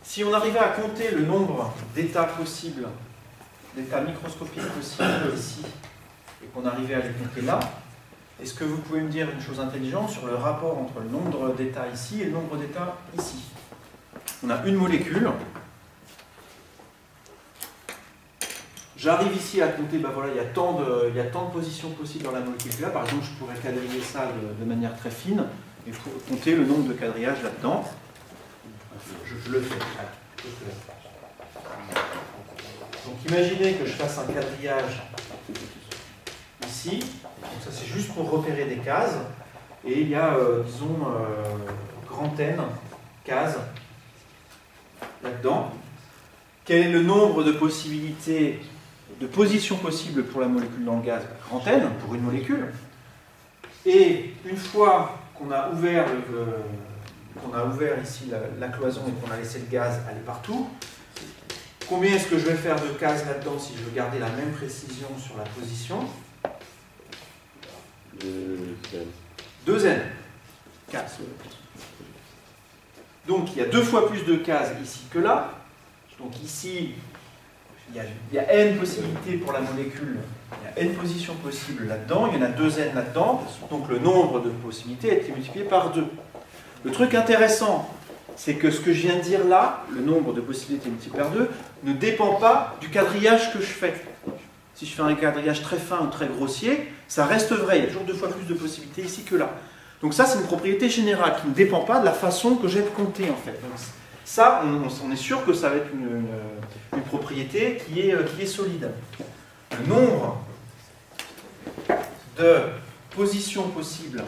Si on arrivait à compter le nombre d'états possibles, d'états microscopiques possibles ici, et qu'on arrivait à les compter là, est-ce que vous pouvez me dire une chose intelligente sur le rapport entre le nombre d'états ici et le nombre d'états ici? On a une molécule. J'arrive ici à compter, ben voilà, il y a tant de positions possibles dans la molécule là. Par exemple, je pourrais quadriller ça de manière très fine et pour compter le nombre de quadrillages là-dedans. Je le fais. Donc imaginez que je fasse un quadrillage ici. Donc ça c'est juste pour repérer des cases. Et il y a, disons, grand N cases là-dedans. Quel est le nombre de possibilités, de positions possibles pour la molécule dans le gaz? Grand N pour une molécule. Et une fois qu'on a ouvert ici la cloison et qu'on a laissé le gaz aller partout, combien est-ce que je vais faire de cases là-dedans si je veux garder la même précision sur la position? 2n cases. Donc il y a 2 fois plus de cases ici que là. Donc ici, il y a n possibilités pour la molécule, il y a n positions possibles là-dedans, il y en a 2n là-dedans, donc le nombre de possibilités a été multiplié par 2. Le truc intéressant, c'est que ce que je viens de dire là, le nombre de possibilités multiplié par 2, ne dépend pas du quadrillage que je fais. Si je fais un quadrillage très fin ou très grossier, ça reste vrai, il y a toujours 2 fois plus de possibilités ici que là. Donc ça, c'est une propriété générale qui ne dépend pas de la façon que j'ai de compter en fait. Donc, ça, on est sûr que ça va être une propriété qui est solide. Le nombre de positions possibles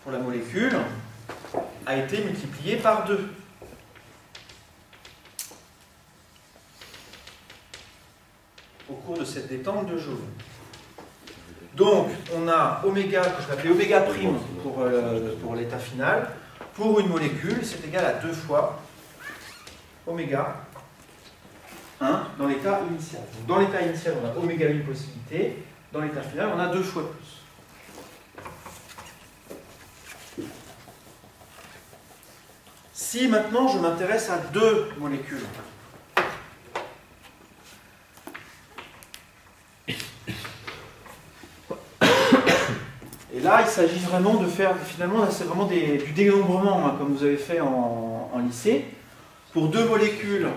pour la molécule a été multiplié par 2. Au cours de cette détente de Joule. Donc, on a oméga, que je vais appeler oméga prime pour l'état final. Pour une molécule, c'est égal à 2 fois oméga 1 dans l'état initial. Donc, dans l'état initial, on a oméga 1 possibilité. Dans l'état final, on a 2 fois plus. Si maintenant je m'intéresse à 2 molécules, et là, il s'agit vraiment de faire, finalement, c'est vraiment du dénombrement, hein, comme vous avez fait en lycée. Pour 2 molécules,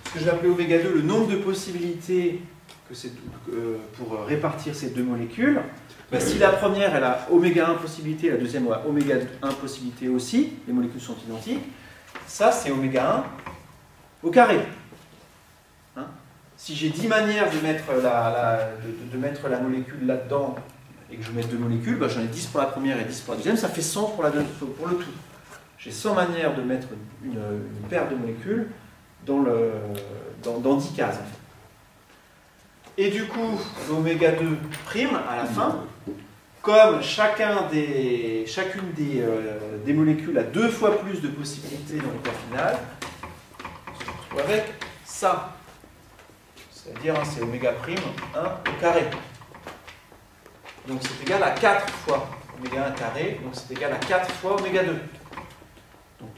ce que j'ai appelé oméga 2, le nombre de possibilités pour répartir ces 2 molécules, ben, si la première, elle a oméga 1 possibilité, la deuxième a oméga 1 possibilité aussi, les molécules sont identiques, ça, c'est oméga 1 au carré. Hein? Si j'ai 10 manières de mettre la molécule là-dedans et que je mets 2 molécules, ben j'en ai 10 pour la première et 10 pour la deuxième, ça fait 100 pour le tout. J'ai 100 manières de mettre une paire de molécules dans 10 cases. En fait. Et du coup, l'oméga 2' à la fin, comme chacune des molécules a 2 fois plus de possibilités dans l'état final, on se retrouve avec ça. C'est-à-dire, c'est oméga' 1 au carré. Donc c'est égal à 4 fois oméga 1 carré, donc c'est égal à 4 fois oméga 2. Donc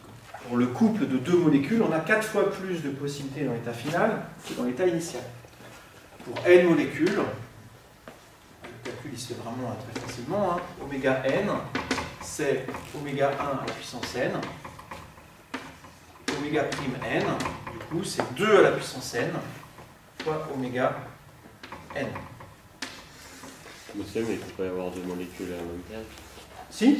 pour le couple de 2 molécules, on a 4 fois plus de possibilités dans l'état final que dans l'état initial. Pour n molécules, le calcul il se fait vraiment très facilement, hein. Oméga n, c'est oméga 1 à la puissance n, oméga' n, du coup c'est 2 à la puissance n, fois oméga n. Monsieur, mais il ne peut pas y avoir 2 molécules à la même place. Si,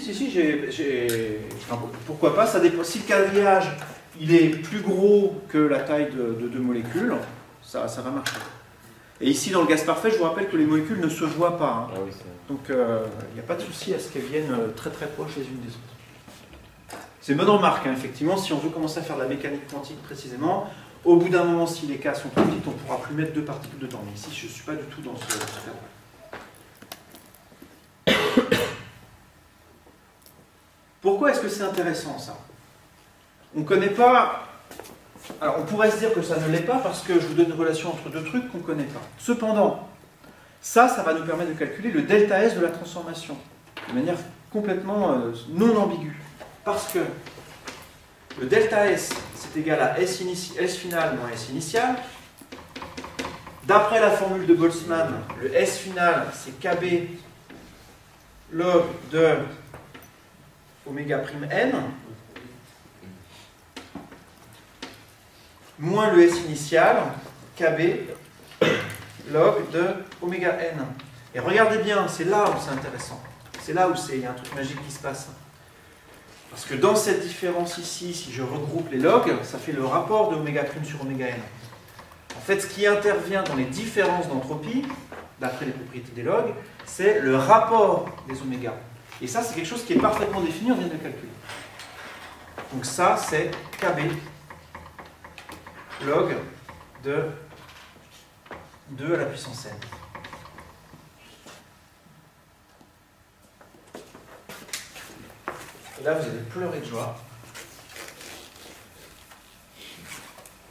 enfin, pourquoi pas, ça dépend. Si le quadrillage il est plus gros que la taille de 2 molécules, ça va marcher. Et ici, dans le gaz parfait, je vous rappelle que les molécules ne se voient pas. Hein. Ah oui, donc, il n'y a pas de souci à ce qu'elles viennent très très proches les unes des autres. C'est une bonne remarque, hein, effectivement, si on veut commencer à faire de la mécanique quantique précisément, au bout d'un moment, si les cas sont trop petites, on ne pourra plus mettre 2 particules dedans. Mais ici, je ne suis pas du tout dans ce cas-là. Pourquoi est-ce que c'est intéressant, ça? On ne connaît pas... Alors, on pourrait se dire que ça ne l'est pas parce que je vous donne une relation entre 2 trucs qu'on ne connaît pas. Cependant, ça va nous permettre de calculer le delta S de la transformation de manière complètement non ambiguë. Parce que le delta S, c'est égal à S final moins S initial. D'après la formule de Boltzmann, le S final, c'est KB log de oméga' n moins le S initial, KB log de oméga n. Et regardez bien, c'est là où c'est intéressant. C'est là où il y a un truc magique qui se passe. Parce que dans cette différence ici, si je regroupe les logs, ça fait le rapport de oméga' sur oméga n. En fait, ce qui intervient dans les différences d'entropie, d'après les propriétés des logs, c'est le rapport des omégas. Et ça, c'est quelque chose qui est parfaitement défini, on vient de le calculer. Donc ça, c'est KB log de 2 à la puissance n. Et là, vous allez pleurer de joie.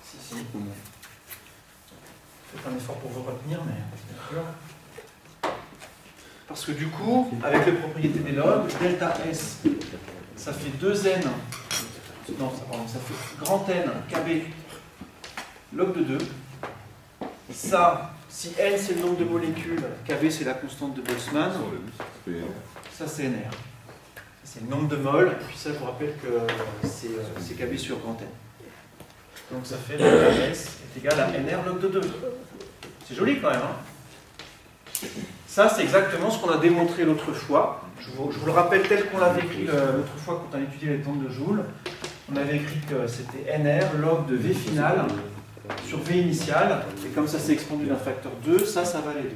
Si. Faites un effort pour vous retenir, mais c'est dur. Parce que du coup, avec les propriétés des logs, delta S, ça fait 2n, non, ça fait grand N, KB, log de 2. Ça, si N c'est le nombre de molécules, KB c'est la constante de Boltzmann, ça c'est NR. C'est le nombre de moles, et puis ça je vous rappelle que c'est KB sur grand N. Donc ça fait delta S est égal à NR log de 2. C'est joli quand même, hein? Ça, c'est exactement ce qu'on a démontré l'autre fois. Je vous le rappelle tel qu'on l'avait écrit l'autre fois quand on a étudié les tentes de Joule. On avait écrit que c'était NR log de V final sur V initial. Et comme ça s'est expandu d'un facteur 2, ça valait 2.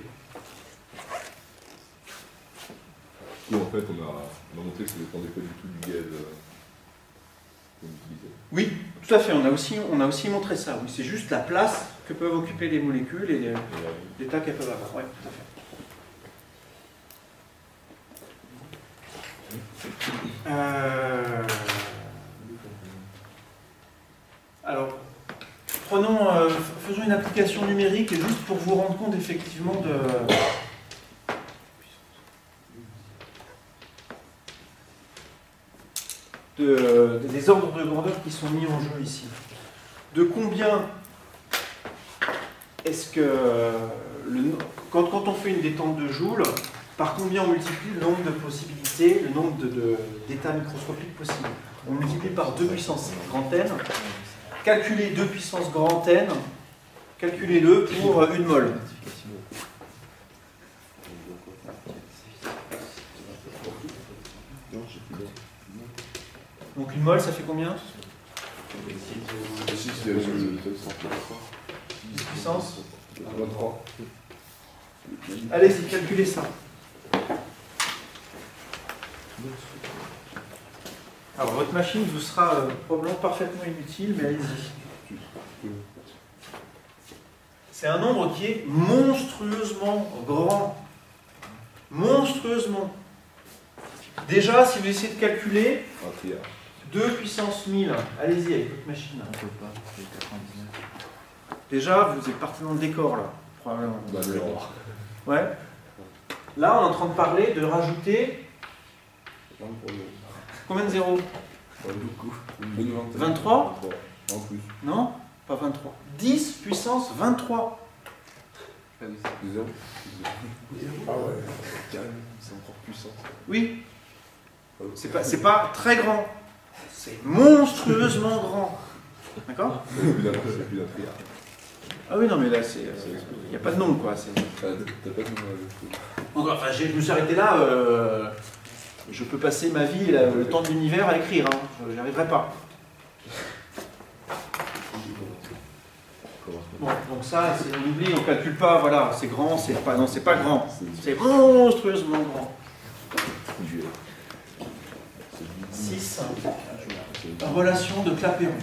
Oui, en fait, on a montré que ça ne dépendait pas du tout du gaz qu'on utilisait. Oui, tout à fait. On a aussi montré ça. Oui, c'est juste la place que peuvent occuper les molécules et l'état qu'elles peuvent avoir. Oui, tout à fait. Alors, faisons une application numérique et juste pour vous rendre compte effectivement des ordres de grandeur qui sont mis en jeu ici. De combien est-ce que, quand on fait une détente de Joule, par combien on multiplie le nombre de possibilités, le nombre d'états microscopiques possibles? On multiplie par 2 puissance grand N. Calculez 2 puissance grand N, calculez-le pour une mole. Donc une mole, ça fait combien? 10 puissance 23. Allez-y, calculez ça. Alors, votre machine vous sera probablement parfaitement inutile, mais allez-y. C'est un nombre qui est monstrueusement grand. Monstrueusement. Déjà, si vous essayez de calculer, 2 puissance 1000, allez-y avec votre machine. Déjà, vous êtes parti dans le décor, là, probablement. Ouais. Là, on est en train de parler de rajouter... Combien de zéros? 23? En plus. Non, pas 23. 10 puissance 23. Zéro. Ah ouais, carrément, c'est encore puissant. Oui. C'est pas très grand. C'est monstrueusement grand. D'accord? Ah oui, non, mais là, il n'y a pas de nom, quoi. T'as pas de nom. Enfin, je me suis arrêté là. Je peux passer ma vie, le temps de l'univers à écrire. Hein. Je n'y arriverai pas. Bon, donc ça, on oublie, on ne calcule pas. Voilà, c'est grand, c'est pas. Non, c'est pas grand. C'est monstrueusement grand. 6. Relation de Clapeyron.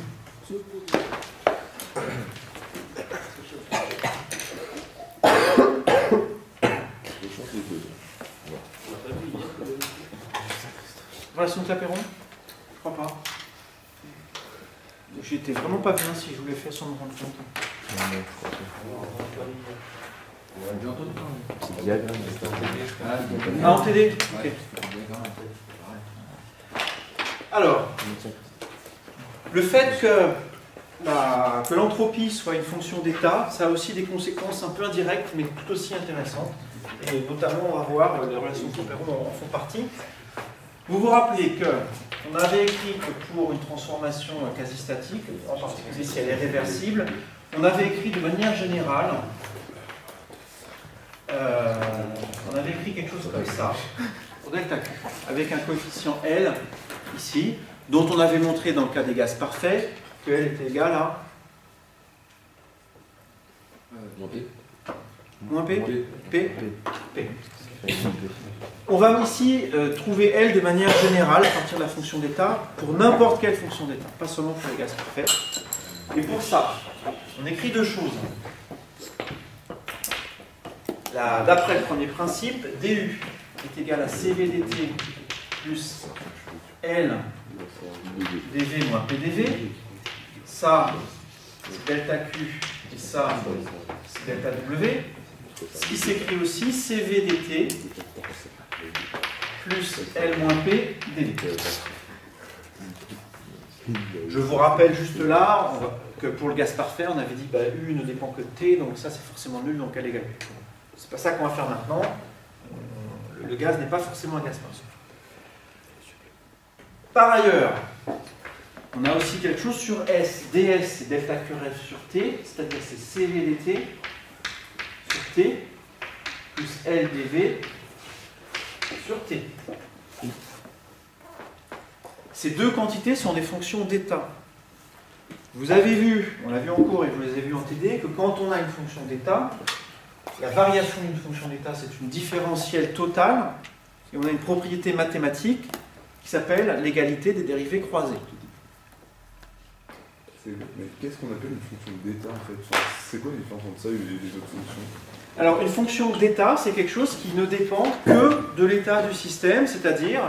Relation de Clapeyron? Je crois pas. J'étais vraiment pas bien si je voulais faire sans me rendre compte. C'est diagramme. Ah, en TD? Ok. Alors, le fait que l'entropie soit une fonction d'état, ça a aussi des conséquences un peu indirectes, mais tout aussi intéressantes. Et notamment, on va voir, les relations de Clapeyron en font partie. Vous vous rappelez qu'on avait écrit que pour une transformation quasi statique, en particulier si elle est réversible, on avait écrit de manière générale, on avait écrit quelque chose comme ça, pour delta Q, avec un coefficient L, ici, dont on avait montré dans le cas des gaz parfaits, que L était égal à... Moins P. P. On va ici trouver L de manière générale à partir de la fonction d'état pour n'importe quelle fonction d'état, pas seulement pour les gaz parfaits. Et pour ça, on écrit deux choses. D'après le premier principe, du est égal à CV dt plus L dv moins pdv. Ça, c'est delta Q et ça, c'est delta W. Ce qui s'écrit aussi CV dt plus L moins P dv. Je vous rappelle juste là que pour le gaz parfait, on avait dit bah, U ne dépend que de T, donc ça c'est forcément nul, donc L égale P. C'est pas ça qu'on va faire maintenant. Le gaz n'est pas forcément un gaz parfait. Par ailleurs, on a aussi quelque chose sur S. ds c'est delta QRF sur T, c'est-à-dire c'est CV dt sur T plus L dv sur T. Ces deux quantités sont des fonctions d'état. Vous avez vu, on l'a vu en cours et je vous les ai vus en TD, que quand on a une fonction d'état, la variation d'une fonction d'état, c'est une différentielle totale, et on a une propriété mathématique qui s'appelle l'égalité des dérivées croisées. Mais qu'est-ce qu'on appelle une fonction d'état en fait? Enfin, c'est quoi la différence entre ça et les autres fonctions? Alors, une fonction d'état, c'est quelque chose qui ne dépend que de l'état du système, c'est-à-dire,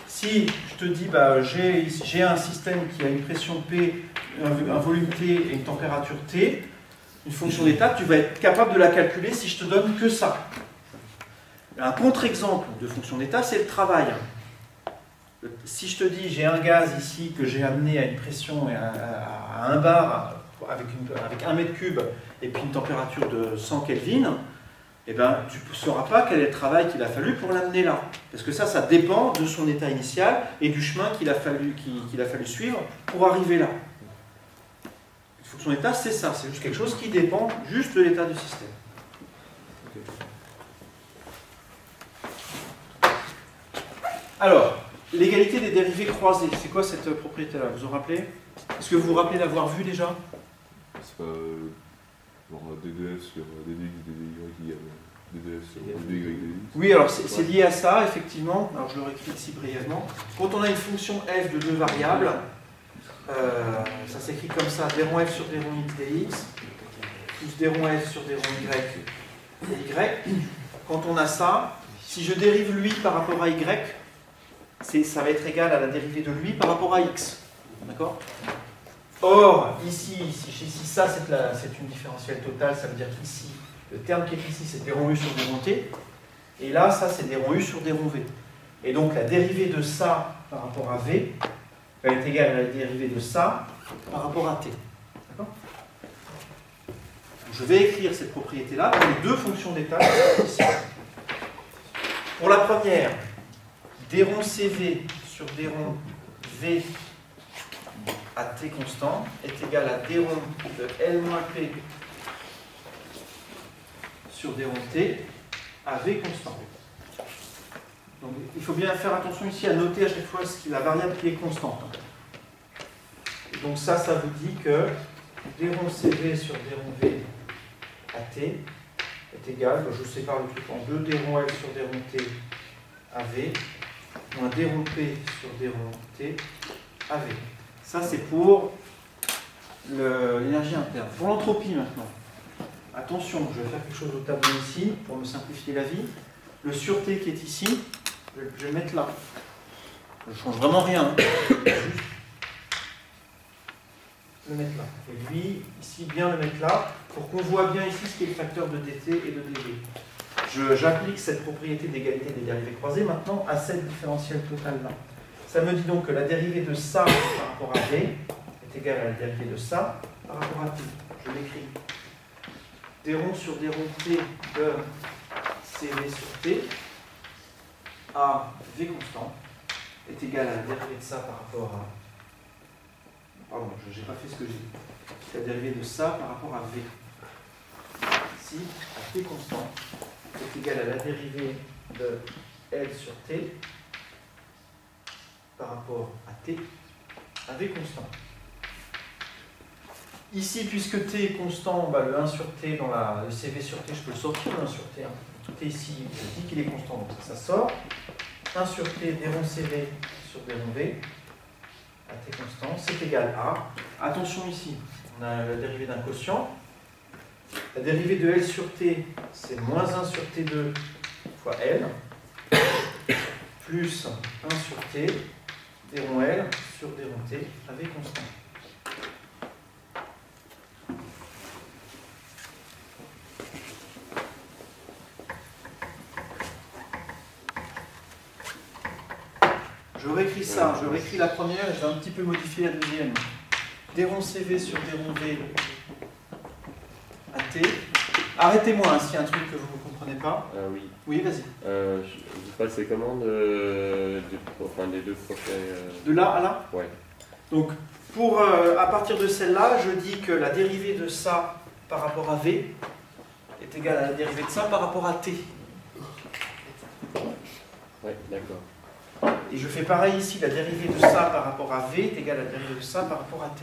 si je te dis, bah, j'ai un système qui a une pression P, un volume T et une température T, une fonction d'état, tu vas être capable de la calculer si je te donne que ça. Un contre-exemple de fonction d'état, c'est le travail. Si je te dis, j'ai un gaz ici que j'ai amené à une pression à 1 bar avec 1 mètre cube et puis une température de 100 Kelvin, eh ben, tu ne sauras pas quel est le travail qu'il a fallu pour l'amener là. Parce que ça dépend de son état initial et du chemin qu'il a fallu suivre pour arriver là. Une fonction d'état, c'est ça. C'est juste quelque chose qui dépend juste de l'état du système. Alors, l'égalité des dérivées croisées, c'est quoi cette propriété-là? Vous vous rappelez? Est-ce que vous vous rappelez l'avoir vu déjà? C'est pas genre DDS sur DDX, DDY. Oui, alors c'est lié à ça, effectivement. Alors je le réexplique ici brièvement. Quand on a une fonction f de deux variables, ça s'écrit comme ça, d rond f sur d rond x dx, plus d rond f sur d rond y dy. Quand on a ça, si je dérive lui par rapport à y, ça va être égal à la dérivée de lui par rapport à x. D'accord? Or, ici, ça c'est une différentielle totale, ça veut dire qu'ici, le terme qui est ici, c'est d rond u sur d rond t, et là, ça c'est d rond u sur d rond v. Et donc la dérivée de ça par rapport à v va être égale à la dérivée de ça par rapport à t. D'accord? Je vais écrire cette propriété-là dans les deux fonctions d'état ici. Pour la première, d rond cv sur d rond v à t constant est égal à d rond de L-P sur d rond t à v constant. Donc il faut bien faire attention ici à noter à chaque fois la variable qui est constante. Et donc ça vous dit que d rond cv sur d rond v à t est égal, je sépare le truc en deux, d rond L sur d rond t à v, moins d rond p sur d rond t à v. Ça, c'est pour l'énergie interne. Pour l'entropie, maintenant. Attention, je vais faire quelque chose au tableau ici, pour me simplifier la vie. Le sur T qui est ici, je vais le mettre là. Je ne change vraiment rien. Hein. Juste le mettre là. Et lui, ici, bien le mettre là, pour qu'on voit bien ici ce qui est le facteur de dt et de dv. J'applique cette propriété d'égalité des dérivées croisées maintenant à cette différentielle totale-là. Ça me dit donc que la dérivée de ça par rapport à v est égale à la dérivée de ça par rapport à t. Je l'écris. D rond sur d rond t de cv sur t à v constant est égal à la dérivée de ça par rapport à... Pardon, je n'ai pas fait ce que j'ai dit. La dérivée de ça par rapport à v. Ici, à t constant est égal à la dérivée de L sur t par rapport à t à v constant. Ici, puisque t est constant, le 1 sur t dans le cv sur t, je peux le sortir, le 1 sur t. Hein. Tout est ici, je dis qu'il est constant, donc ça sort. 1 sur t, d rond cv sur d rond v, à t constant, c'est égal à... Attention ici, on a la dérivée d'un quotient. La dérivée de L sur t, c'est moins 1 sur t2 fois L, plus 1 sur t, d rond L sur d rond t à v constant. Je réécris ça, je réécris la première et je vais un petit peu modifier la deuxième. D rond CV sur D rond V à T. Arrêtez-moi s'il y a un truc que vous ne comprenez pas. Oui. Oui, vas-y. Vous passez comment des deux prochains... De là à là? Ouais. Donc, à partir de celle-là, je dis que la dérivée de ça par rapport à V est égale à la dérivée de ça par rapport à T. Ouais, d'accord. Et je fais pareil ici, la dérivée de ça par rapport à V est égale à la dérivée de ça par rapport à T.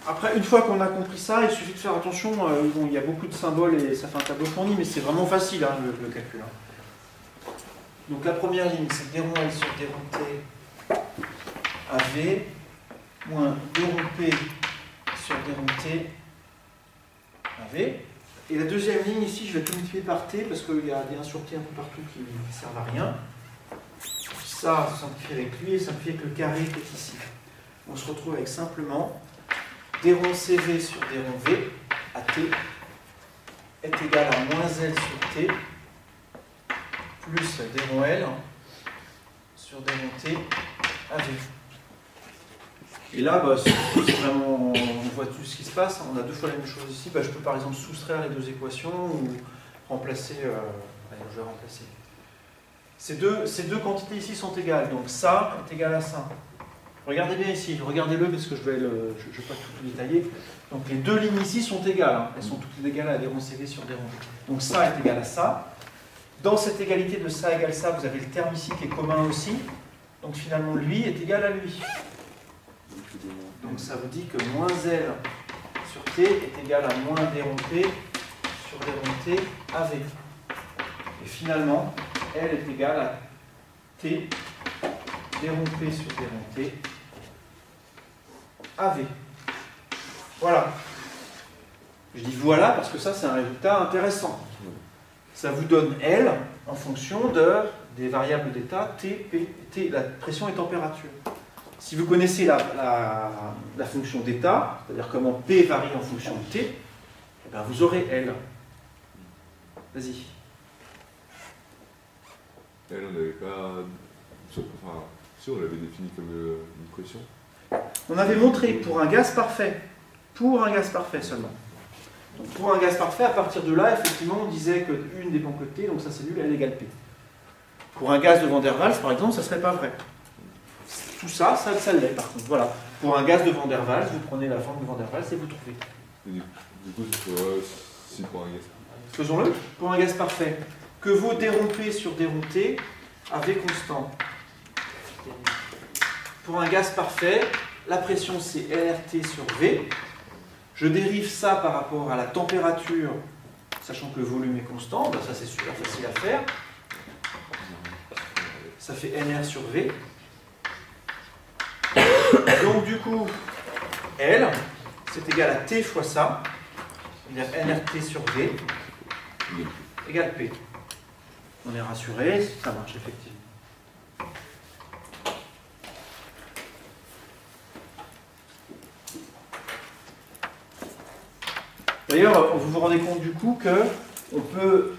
Après, une fois qu'on a compris ça, il suffit de faire attention, bon, il y a beaucoup de symboles et ça fait un tableau fourni, mais c'est vraiment facile hein, le calcul. Hein. Donc la première ligne, c'est d rond L sur d rond T à V, moins d rond P sur d rond T à V. Et la deuxième ligne, ici, je vais tout multiplier par T, parce qu'il y a des 1 sur T un peu partout qui ne servent à rien. Ça simplifie avec lui, et simplifie avec le carré qui est ici. On se retrouve avec simplement d rond CV sur d rond V à T est égal à moins L sur T plus d rond L sur d rond T à V. Et là, c'est vraiment, on voit tout ce qui se passe. On a deux fois la même chose ici. Je peux par exemple soustraire les deux équations ou remplacer. Je vais remplacer. Ces deux quantités ici sont égales. Donc ça est égal à ça. Regardez bien ici. Regardez-le parce que je vais pas tout détailler. Donc les deux lignes ici sont égales. Hein. Elles sont toutes égales à d rond CV sur d rond V. Donc ça est égal à ça. Dans cette égalité de ça égale ça, vous avez le terme ici qui est commun aussi. Donc finalement lui est égal à lui. Donc ça vous dit que moins L sur T est égal à moins D rond P sur D rond T AV. Et finalement, L est égal à T D rond P sur D rond T AV. Voilà. Je dis voilà parce que ça c'est un résultat intéressant. Ça vous donne L en fonction des variables d'état T, P, T, la pression et température. Si vous connaissez la fonction d'état, c'est-à-dire comment P varie en fonction de T, eh bien vous aurez L. Vas-y. Elle, on n'avait pas. Enfin, si, on l'avait défini comme une pression. On avait montré pour un gaz parfait seulement. Donc pour un gaz parfait, à partir de là, effectivement, on disait que une dépend que de T, donc ça c'est nul, L égale P. Pour un gaz de Van der Waals, par exemple, ça ne serait pas vrai. Tout ça, ça l'est par contre. Voilà. Pour un gaz de Van der Waals, vous prenez la forme de Van der Waals et vous trouvez. Et du coup, ce serait si pour un gaz. Faisons-le. Pour un gaz parfait, que vaut D rond P sur D rond T à V constant. Pour un gaz parfait, la pression c'est LRT sur V. Je dérive ça par rapport à la température, sachant que le volume est constant. Ben ça c'est super facile à faire. Ça fait NR sur V. Donc du coup, L, c'est égal à T fois ça, c'est-à-dire NRT sur V, égale P. On est rassuré, ça marche effectivement. D'ailleurs, vous vous rendez compte du coup que on peut,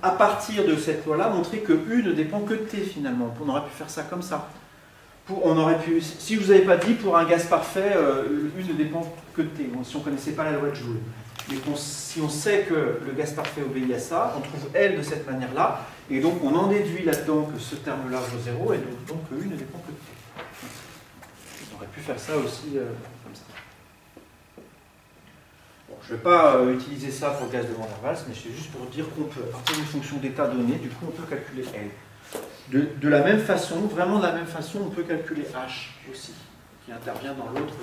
à partir de cette loi-là, montrer que U ne dépend que de T finalement. On aurait pu faire ça comme ça. On aurait pu, si je ne vous avais pas dit, pour un gaz parfait, U ne dépend que de T. Bon, si on ne connaissait pas la loi de Joule. Mais si on sait que le gaz parfait obéit à ça, on trouve L de cette manière-là, et donc on en déduit là-dedans que ce terme-là vaut 0, et donc que U ne dépend que de T. On aurait pu faire ça aussi comme ça. Bon, je ne vais pas utiliser ça pour le gaz de Van der Waals, mais c'est juste pour dire qu'on peut, à partir d'une fonction d'état donnée, du coup on peut calculer L. De la même façon, vraiment de la même façon, on peut calculer H aussi, qui intervient dans l'autre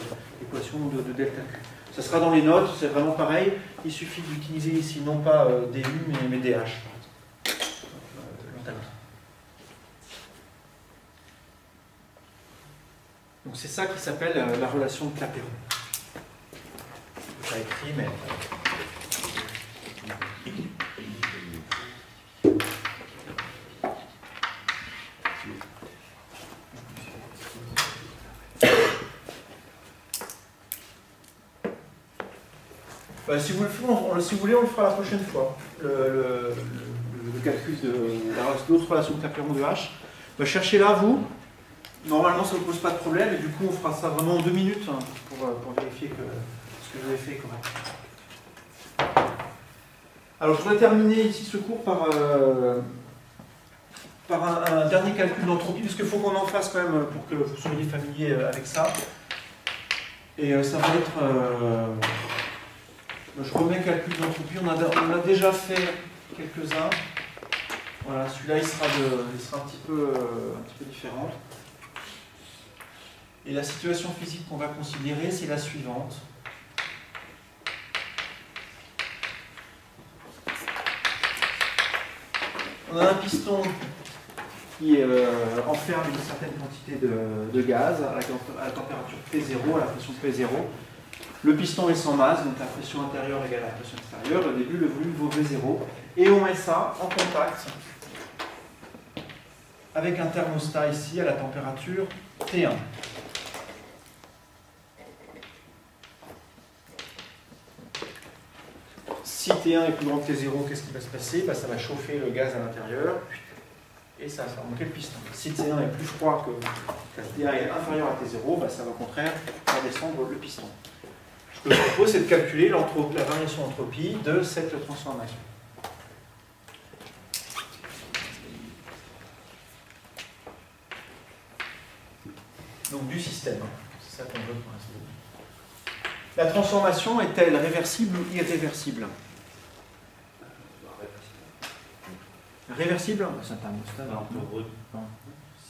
équation de delta Q. Ça sera dans les notes, c'est vraiment pareil. Il suffit d'utiliser ici non pas DU mais DH. Donc c'est ça qui s'appelle la relation de Clapeyron. Pas écrit, mais. Si vous voulez, on le fera la prochaine fois. Le calcul de l'autre relation de Clapeyron de H. Cherchez-la, vous. Normalement, ça ne vous pose pas de problème. Et du coup, on fera ça vraiment en 2 minutes hein, pour vérifier que ce que vous avez fait est correct. Alors, je voudrais terminer ici ce cours par un dernier calcul d'entropie, parce qu'il faut qu'on en fasse quand même pour que vous soyez familier avec ça. Et ça va être... je remets le calcul d'entropie, on a déjà fait quelques-uns. Voilà, celui-là il sera un petit peu différent. Et la situation physique qu'on va considérer, c'est la suivante. On a un piston qui enferme une certaine quantité de gaz à la température P0, à la pression P0. Le piston est sans masse, donc la pression intérieure égale à la pression extérieure. Au début, le volume vaut V0. Et on met ça en contact avec un thermostat ici à la température T1. Si T1 est plus grand que T0, qu'est-ce qui va se passer? Ça va chauffer le gaz à l'intérieur et ça va remonter le piston. Si T1 est plus froid que T1 est inférieur à T0, ça va au contraire faire descendre le piston. Ce que je propose, c'est de calculer la variation d'entropie de cette transformation. Donc du système. C'est ça qu'on veut pour l'instant. La transformation est-elle réversible ou irréversible? Réversible? C'est un thermostat.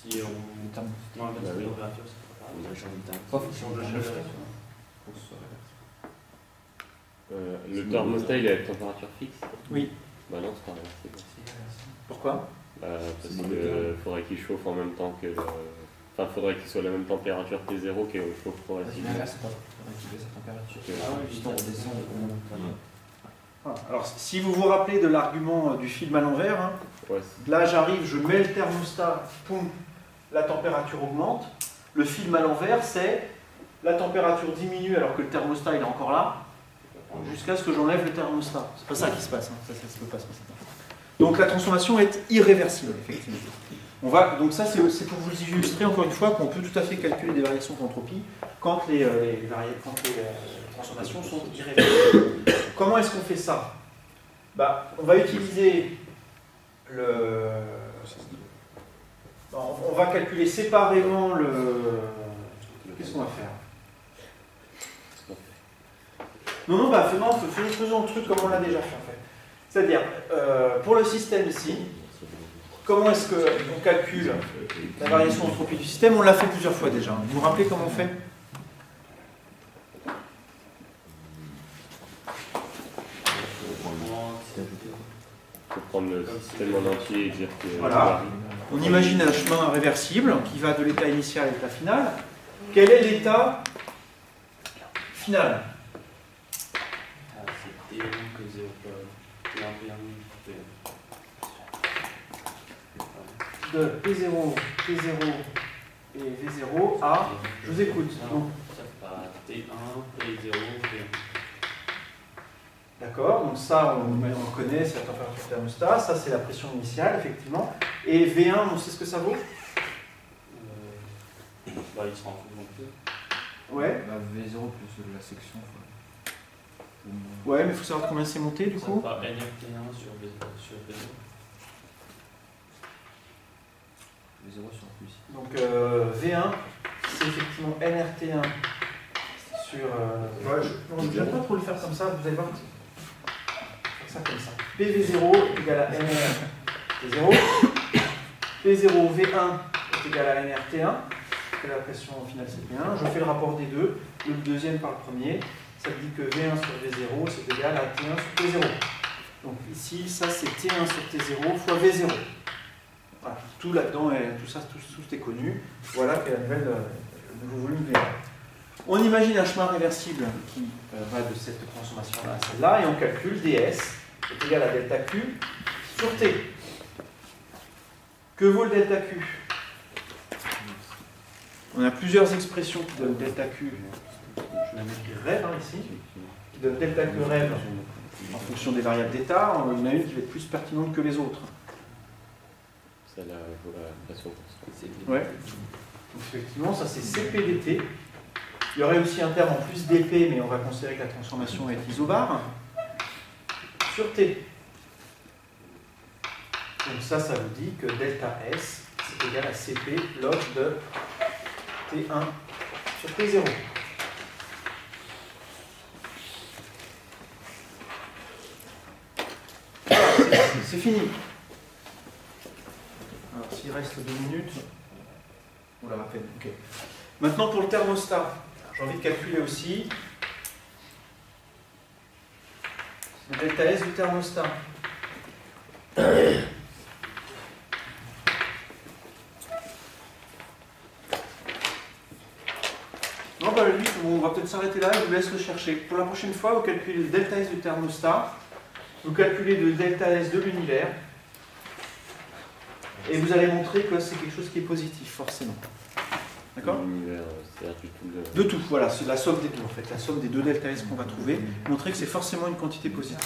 Si on met la température, c'est pas on a changé de temps. Faut changer de chaleur. Le thermostat, il est à température fixe? Oui. Bah non, c'est pas réversible. Pourquoi? Parce qu'il faudrait qu'il chauffe en même temps que le... Enfin, il faudrait qu'il soit à la même température T0 qu'il chauffe progressivement. Là, c'est pas réactiver sa température. Ah oui, juste on redescend. Voilà. Alors, si vous vous rappelez de l'argument du film à l'envers, hein, Ouais, là j'arrive, je mets le thermostat, poum, la température augmente. Le film à l'envers, c'est la température diminue alors que le thermostat il est encore là, jusqu'à ce que j'enlève le thermostat. C'est pas ça qui se passe, hein. Ça se peut pas se passer. Donc la transformation est irréversible, effectivement. Donc ça, c'est pour vous illustrer encore une fois qu'on peut tout à fait calculer des variations d'entropie quand les transformations sont irréversibles. Comment est-ce qu'on fait ça? On va utiliser on va calculer séparément le... Qu'est-ce qu'on va faire? Non, faisons le truc comme on l'a déjà fait en fait. C'est-à-dire, pour le système ici, comment est-ce qu'on calcule la variation d'entropie du système? On l'a fait plusieurs fois déjà. Vous vous rappelez comment on fait? Il faut prendre le système en entier et dire que... Voilà. On imagine un chemin réversible qui va de l'état initial à l'état final. Quel est l'état final? C'est T1 que 0, T1, De P0, T0 et V0 à... Je vous écoute. Donc, ça fait T1, P0, V1. d'accord, donc ça on le connaît, c'est la température thermostat, ça c'est la pression initiale, effectivement. Et V1, on sait ce que ça vaut? Il sera en fonction de P. Ouais. V0 plus la section. Ouais, mais il faut savoir combien c'est monté du coup. Ça fera NRT1 sur V0. V0 sur plus. Donc V1, c'est effectivement NRT1 sur... je ne vais pas trop le faire comme ça, vous allez voir. Ça comme ça. PV0 est égal à NRT0. P0V1 est égal à NRT1. Et la pression finale c'est P1. Je fais le rapport des deux. Le deuxième par le premier. Ça dit que V1 sur V0 c'est égal à T1 sur T0. Donc ici, ça c'est T1 sur T0 fois V0. Voilà. Tout là-dedans, tout est connu. Voilà quel est le nouveau volume V1. On imagine un chemin réversible qui va de cette transformation-là à celle-là et on calcule ds est égal à delta Q sur T. Que vaut le delta Q? On a plusieurs expressions qui donnent delta Q. Je vais mettre rêve ici, qui donne delta Q rêve en fonction des variables d'état. Il y en a une qui va être plus pertinente que les autres. C'est la pression constante. Ouais. Donc, effectivement, ça c'est CPDT. Il y aurait aussi un terme en plus dP, mais on va considérer que la transformation est isobare, sur T. Donc ça vous dit que delta S, c'est égal à Cp log de T1 sur T0. Voilà, c'est fini. Alors s'il reste 2 minutes, on la rappelle. Ok. Maintenant pour le thermostat. J'ai envie de calculer aussi le delta S du thermostat. Non, lui, on va peut-être s'arrêter là, je vous laisse le chercher. Pour la prochaine fois, vous calculez le delta S du thermostat, vous calculez le delta S de l'univers, et vous allez montrer que c'est quelque chose qui est positif, forcément. D'accord? L'univers, c'est-à-dire du tout le... De tout, voilà, c'est la somme des deux en fait, la somme des deux delta S qu'on va trouver, montrer que c'est forcément une quantité positive.